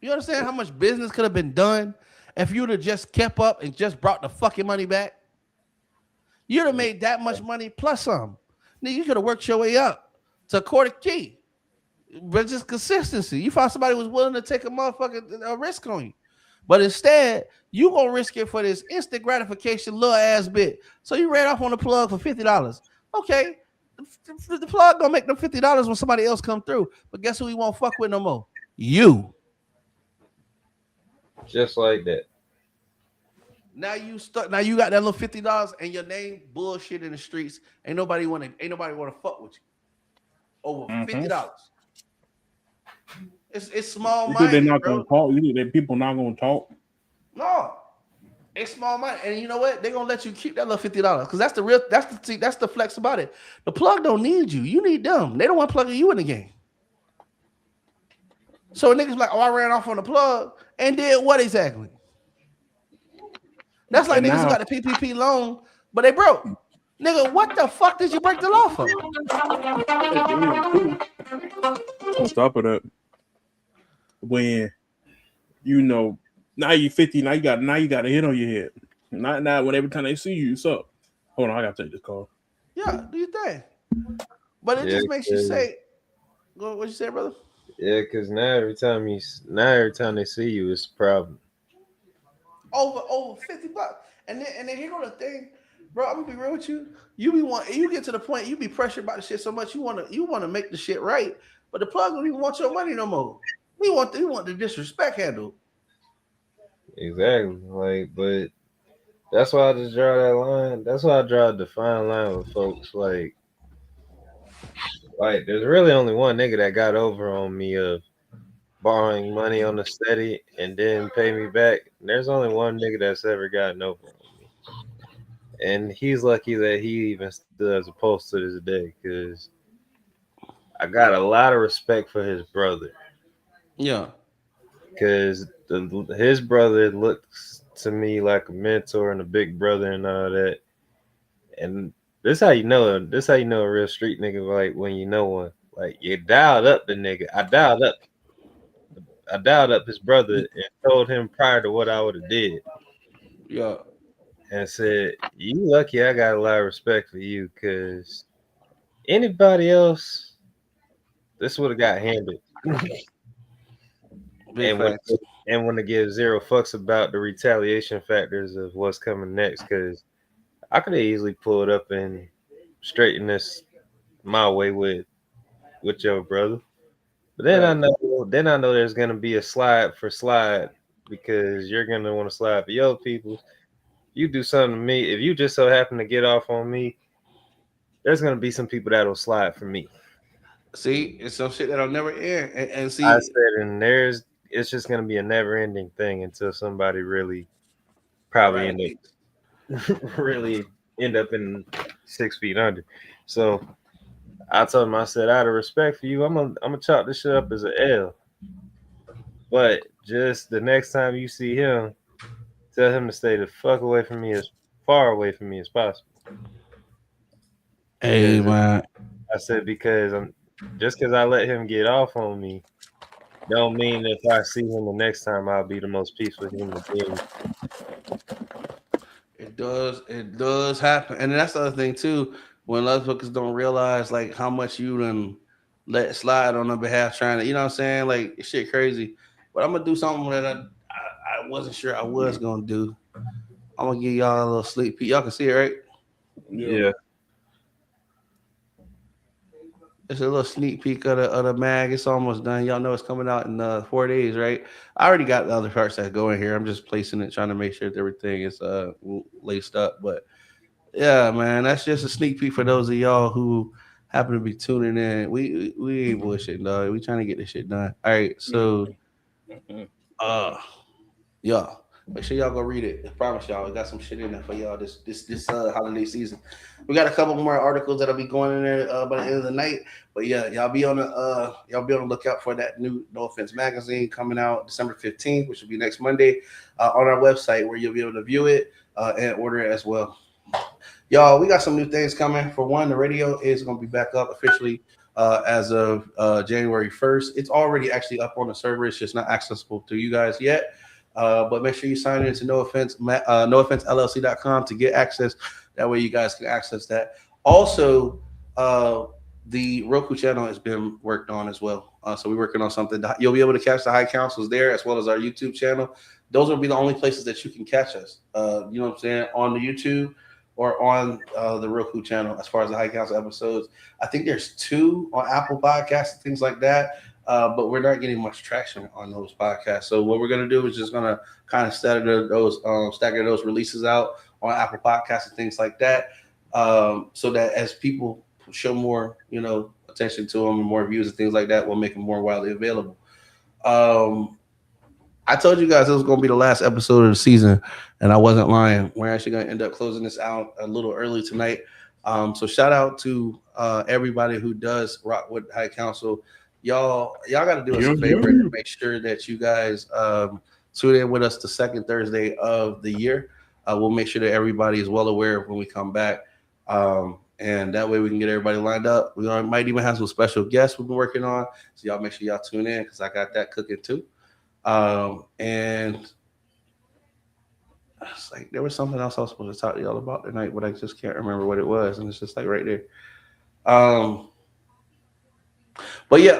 You understand how much business could have been done if you'd have just kept up and just brought the fucking money back? You'd have made that much money plus some. Nigga, you could have worked your way up to a quarter key. But just consistency. You found somebody who was willing to take a motherfucking risk on you. But instead, you gonna risk it for this instant gratification little ass bit. So you ran off on the plug for $50. Okay. The plug gonna make them $50 when somebody else come through. But guess who he won't fuck with no more? You. just like that. Now you stuck. Now you got that little $50 and your name bullshit in the streets. Ain't nobody wanna fuck with you over Mm-hmm. $50. It's small You think they're minded, not gonna bro. talk? You think that people not gonna talk? No, it's small minded, and you know what? They're gonna let you keep that little $50 because that's the real. That's the flex about it. The plug don't need you. You need them. They don't want plugging you in the game. So niggas like, oh, I ran off on the plug and did what exactly? That's like And niggas who now, got the PPP loan, but they broke. Nigga, what the fuck did you break the law for? and then too, on top of that, when you know now you 50, now you got a hit on your head. Not now when every time they see you, it's up. Hold on, I gotta take this call. Yeah, do you think? But it Yeah, just makes you say, go what you say, brother? yeah. Because now every time they see you, it's a problem. Over $50. And then here go the thing, bro. I'm gonna be real with you. You get to the point you be pressured by the shit so much you wanna make the shit right, but the plug don't even want your money no more. We want the disrespect handled. Exactly. Like, but that's why I just draw that line. That's why I draw a defined line with folks. Like, there's really only one nigga that got over on me of borrowing money on the steady and then pay me back. There's only one nigga that's ever gotten over on me, and he's lucky that he even still has a pulse to this day. Cause I got a lot of respect for his brother. Yeah, Cause his brother looks to me like a mentor and a big brother and all that. And this how you know. This how you know a real street nigga. Like when you know one. Like you dialed up the nigga. I dialed up his brother and told him prior to what I would have did, yeah, and said, "You lucky I got a lot of respect for you, cause anybody else, this would have got handled." big and when facts. and want to give zero fucks about the retaliation factors of what's coming next, cause I could have easily pulled up and straightened this my way with your brother. But Right. then I know there's gonna be a slide for slide because you're gonna want to slide for your people. you do something to me, if you just so happen to get off on me, there's gonna be some people that'll slide for me. See, it's some shit that'll never end. And I see, said, and it's just gonna be a never ending thing until somebody really probably end right. up really end up in 6 feet under. So I told him, I said, out of respect for you, I'm gonna chop this shit up as an L. But just the next time you see him, tell him to stay the fuck away from me, as far away from me as possible. Hey Because man, I said, because I'm just because I let him get off on me, don't mean if I see him the next time I'll be the most peaceful human being. it does happen, and that's the other thing too. When motherfuckers don't realize like how much you done let slide on their behalf, trying to, you know what I'm saying? Like it's shit crazy. But I'm gonna do something that I wasn't sure I was gonna do. I'm gonna give y'all a little sneak peek. Y'all can see it, right? Yeah. Yeah. It's a little sneak peek of the mag. It's almost done. Y'all know it's coming out in 4 days, right? I already got the other parts that go in here. I'm just placing it, trying to make sure that everything is laced up. But yeah, man, that's just a sneak peek for those of y'all who happen to be tuning in. We ain't bullshitting, dog. We trying to get this shit done. All right, so uh yeah. Make sure y'all go read it. I promise y'all, we got some shit in there for y'all this holiday season. We got a couple more articles that'll be going in there by the end of the night. But yeah, y'all be on the lookout for that new No Offense magazine coming out December 15th, which will be next Monday, on our website where you'll be able to view it and order it as well. Y'all, we got some new things coming. For one, the radio is going to be back up officially as of January 1st. It's already actually up on the server. It's just not accessible to you guys yet. But make sure you sign in to NoOffenseLLC.com to get access. That way you guys can access that. Also, the Roku channel has been worked on as well. So we're working on something. You'll be able to catch the High Counsels there as well as our YouTube channel. Those will be the only places that you can catch us. You know what I'm saying? On the YouTube or on the Roku channel as far as the High Counsel episodes. I think there's 2 on Apple Podcasts and things like that. But we're not getting much traction on those podcasts. So what we're gonna do is just gonna kind of stagger those releases out on Apple Podcasts and things like that, so that as people show more, attention to them and more views and things like that, we'll make them more widely available. I told you guys it was gonna be the last episode of the season, and I wasn't lying. We're actually gonna end up closing this out a little early tonight. So shout out to everybody who does rock with High Counsel. Y'all got to do us a favor and make sure that you guys tune in with us the second Thursday of the year. We'll make sure that everybody is well aware when we come back, and that way we can get everybody lined up. We might even have some special guests we've been working on, so y'all make sure y'all tune in because I got that cooking too. And it's like there was something else I was supposed to talk to y'all about tonight, but I just can't remember what it was, and it's just like right there. But yeah,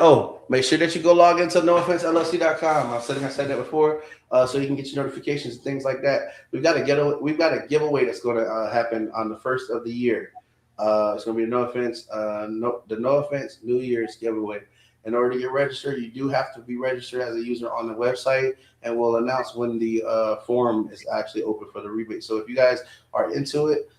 make sure that you go log into NoOffenseLLC.com. I said that before, so you can get your notifications and things like that. We've got a giveaway that's going to happen on the first of the year. It's going to be the No Offense New Year's giveaway. In order to get registered, you do have to be registered as a user on the website, and we'll announce when the form is actually open for the rebate. So if you guys are into it,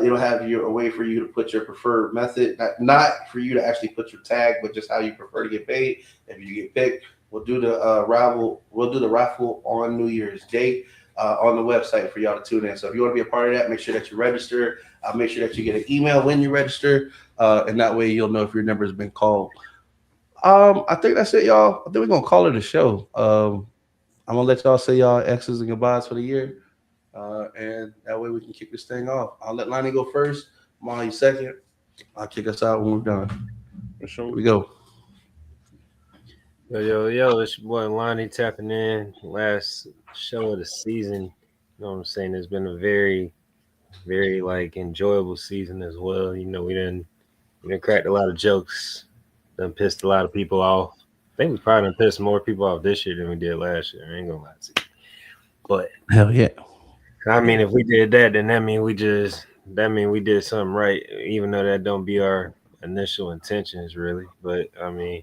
it'll have a way for you to put your preferred method, not for you to actually put your tag, but just how you prefer to get paid. If you get picked, we'll do the raffle. We'll do the raffle on New Year's Day on the website for y'all to tune in. So if you want to be a part of that, make sure that you register. Make sure that you get an email when you register, and that way you'll know if your number has been called. I think that's it, y'all. I think we're gonna call it a show. I'm gonna let y'all say y'all X's and goodbyes for the year. And that way we can kick this thing off. I'll let Lonnie go first. Molly second. I'll kick us out when we're done. For Here we go. Yo, it's your boy Lonnie tapping in. Last show of the season. You know what I'm saying? It's been a very, very enjoyable season as well. We done cracked a lot of jokes, done pissed a lot of people off. I think we probably done pissed more people off this year than we did last year. I ain't gonna lie to you. But hell yeah. I mean, if we did that, then that mean we did something right, even though that don't be our initial intentions, really. But I mean,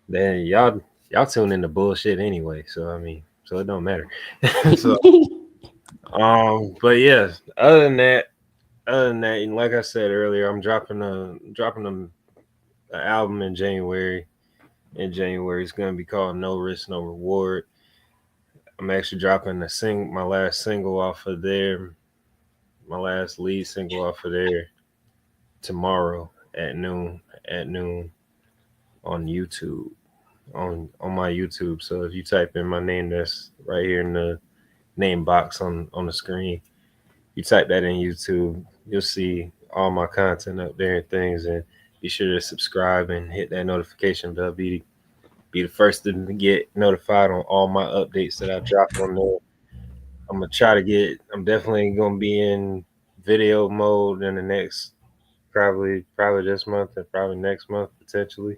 then y'all tune into bullshit anyway, so I mean, so it don't matter. So But yeah, other than that, and like I said earlier, I'm dropping a album in January. In January, it's gonna be called No Risk, No Reward. I'm actually dropping my last single off of there, my last lead single off of there tomorrow at noon. At noon on YouTube, on my YouTube. So if you type in my name, that's right here in the name box on the screen. You type that in YouTube, you'll see all my content up there and things. And be sure to subscribe and hit that notification bell. Be the first to get notified on all my updates that I drop on there. I'm gonna try to get. I'm definitely gonna be in video mode in the next probably this month and probably next month potentially.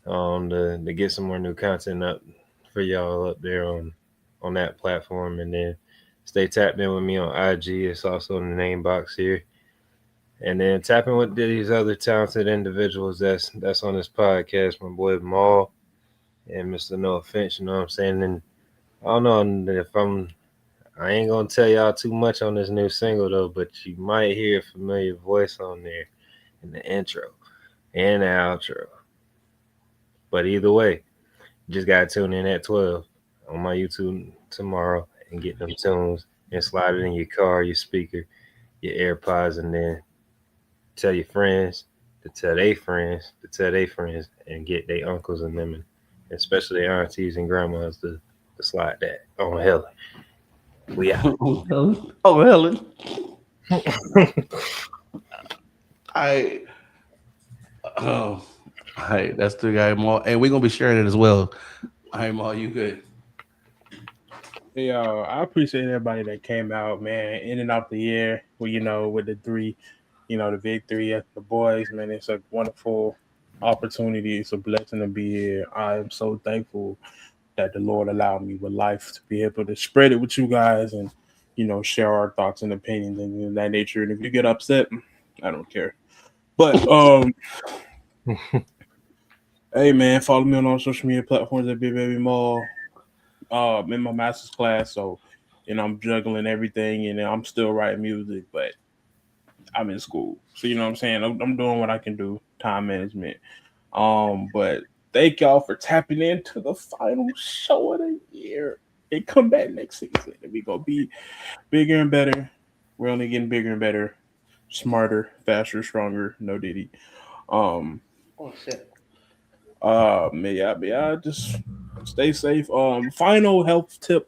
To get some more new content up for y'all up there on that platform, and then stay tapped in with me on IG. It's also in the name box here, and then tap in with these other talented individuals that's on this podcast. My boy Maul and Mr. No Offense. You know what I'm saying? And I don't know if I ain't gonna tell y'all too much on this new single though, but you might hear a familiar voice on there in the intro and the outro. But either way, you just gotta tune in at 12 on my YouTube tomorrow and get them tunes and slide it in your car, your speaker, your AirPods, and then tell your friends to tell their friends to tell their friends and get their uncles and them, and especially their aunties and grandmas to slide that on Helen. We out. Oh, Helen. I oh, hey, that's the guy Maul, and we're gonna be sharing it as well. Hey, Maul, you good? Hey, I appreciate everybody that came out, man, in and out the year. Well, with the three, the victory of the boys, man. It's a wonderful opportunity. It's a blessing to be here. I am so thankful that the Lord allowed me with life to be able to spread it with you guys and, share our thoughts and opinions and that nature. And if you get upset, I don't care. But hey, man, follow me on all social media platforms at Big Baby Mall. In my master's class, so I'm juggling everything, and I'm still writing music, but I'm in school, so you know what I'm saying. I'm doing what I can do, time management. But thank y'all for tapping into the final show of the year. And come back next season, and we gonna be bigger and better. We're only getting bigger and better, smarter, faster, stronger. No Diddy. Um, Oh shit. yeah, just stay safe. Final health tip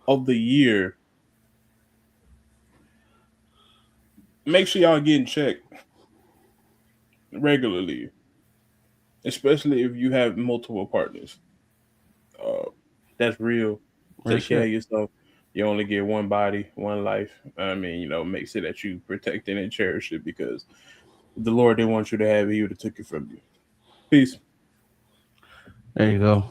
of the year. Make sure y'all getting checked regularly, especially if you have multiple partners. Uh, that's real. Real Take care of shit. yourself. You only get one body, one life. I mean, make sure that you protect it and cherish it because if the Lord didn't want you to have it, He would have took it from you. Peace. There you go.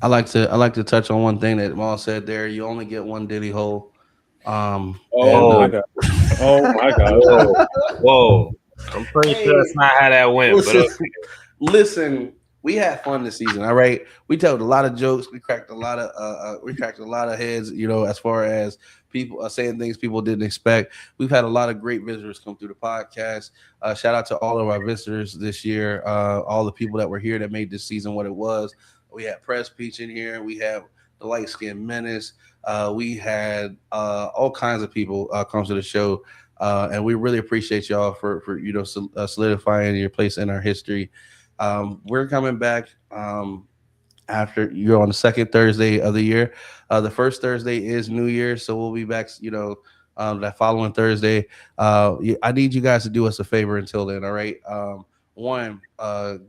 I like to touch on one thing that Maul said there. You only get one Diddy hole. And Oh my Oh, God. Oh my God. whoa, whoa! I'm pretty sure hey, that's not how that went, but listen, listen. We had fun this season. All right, we told a lot of jokes. We cracked a lot of heads. As far as people saying things people didn't expect. We've had a lot of great visitors come through the podcast. Shout out to all of our visitors this year. All the people that were here that made this season what it was. We had Press Peach in here. We have the Light Skin Menace. We had all kinds of people come to the show, and we really appreciate y'all for solidifying your place in our history. We're coming back after you're on the second Thursday of the year. The first Thursday is New Year's, so we'll be back. That following Thursday. I need you guys to do us a favor until then. All right. One,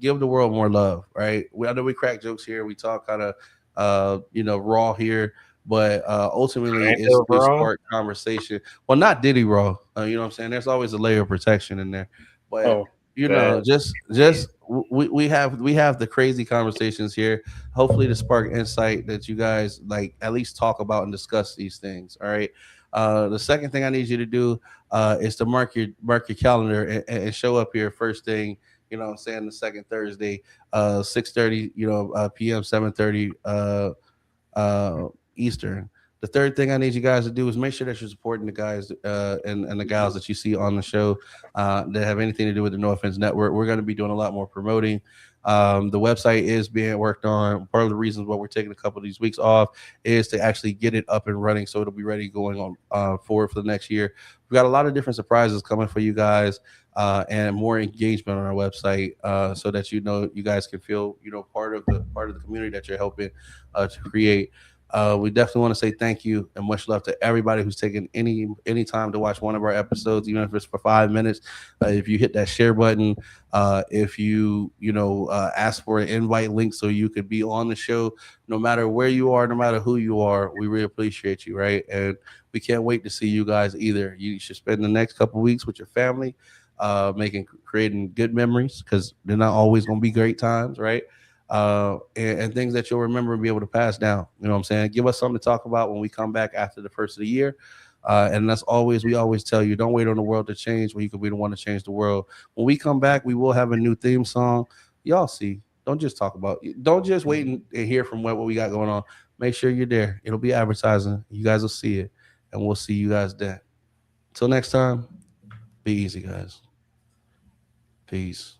give the world more love. Right. I know we crack jokes here. We talk kind of, raw here, but ultimately ain't it's that to wrong? spark conversation. Well, not Diddy raw. You know what I'm saying? There's always a layer of protection in there, but Oh, That just we have the crazy conversations here, hopefully to spark insight that you guys like at least talk about and discuss these things. All right. The second thing I need you to do is to mark your calendar and show up here first thing, what I'm saying, the second Thursday, 6:30, p.m., 7:30 Eastern. The third thing I need you guys to do is make sure that you're supporting the guys and the gals that you see on the show that have anything to do with the No Offense Network. We're going to be doing a lot more promoting. The website is being worked on. Part of the reasons why we're taking a couple of these weeks off is to actually get it up and running so it'll be ready going on forward for the next year. We've got a lot of different surprises coming for you guys and more engagement on our website so that you guys can feel part of the community that you're helping to create. We definitely want to say thank you and much love to everybody who's taken any time to watch one of our episodes, even if it's for 5 minutes. If you hit that share button, if you ask for an invite link so you could be on the show, no matter where you are, no matter who you are, we really appreciate you, right? And we can't wait to see you guys either. You should spend the next couple of weeks with your family, creating good memories because they're not always going to be great times, right? And things that you'll remember and be able to pass down. You know what I'm saying? Give us something to talk about when we come back after the first of the year. And we always tell you, don't wait on the world to change when you could be the one to change the world. When we come back, we will have a new theme song. Y'all see, don't just wait and hear from what we got going on. Make sure you're there. It'll be advertising. You guys will see it. And we'll see you guys then. Until next time, be easy, guys. Peace.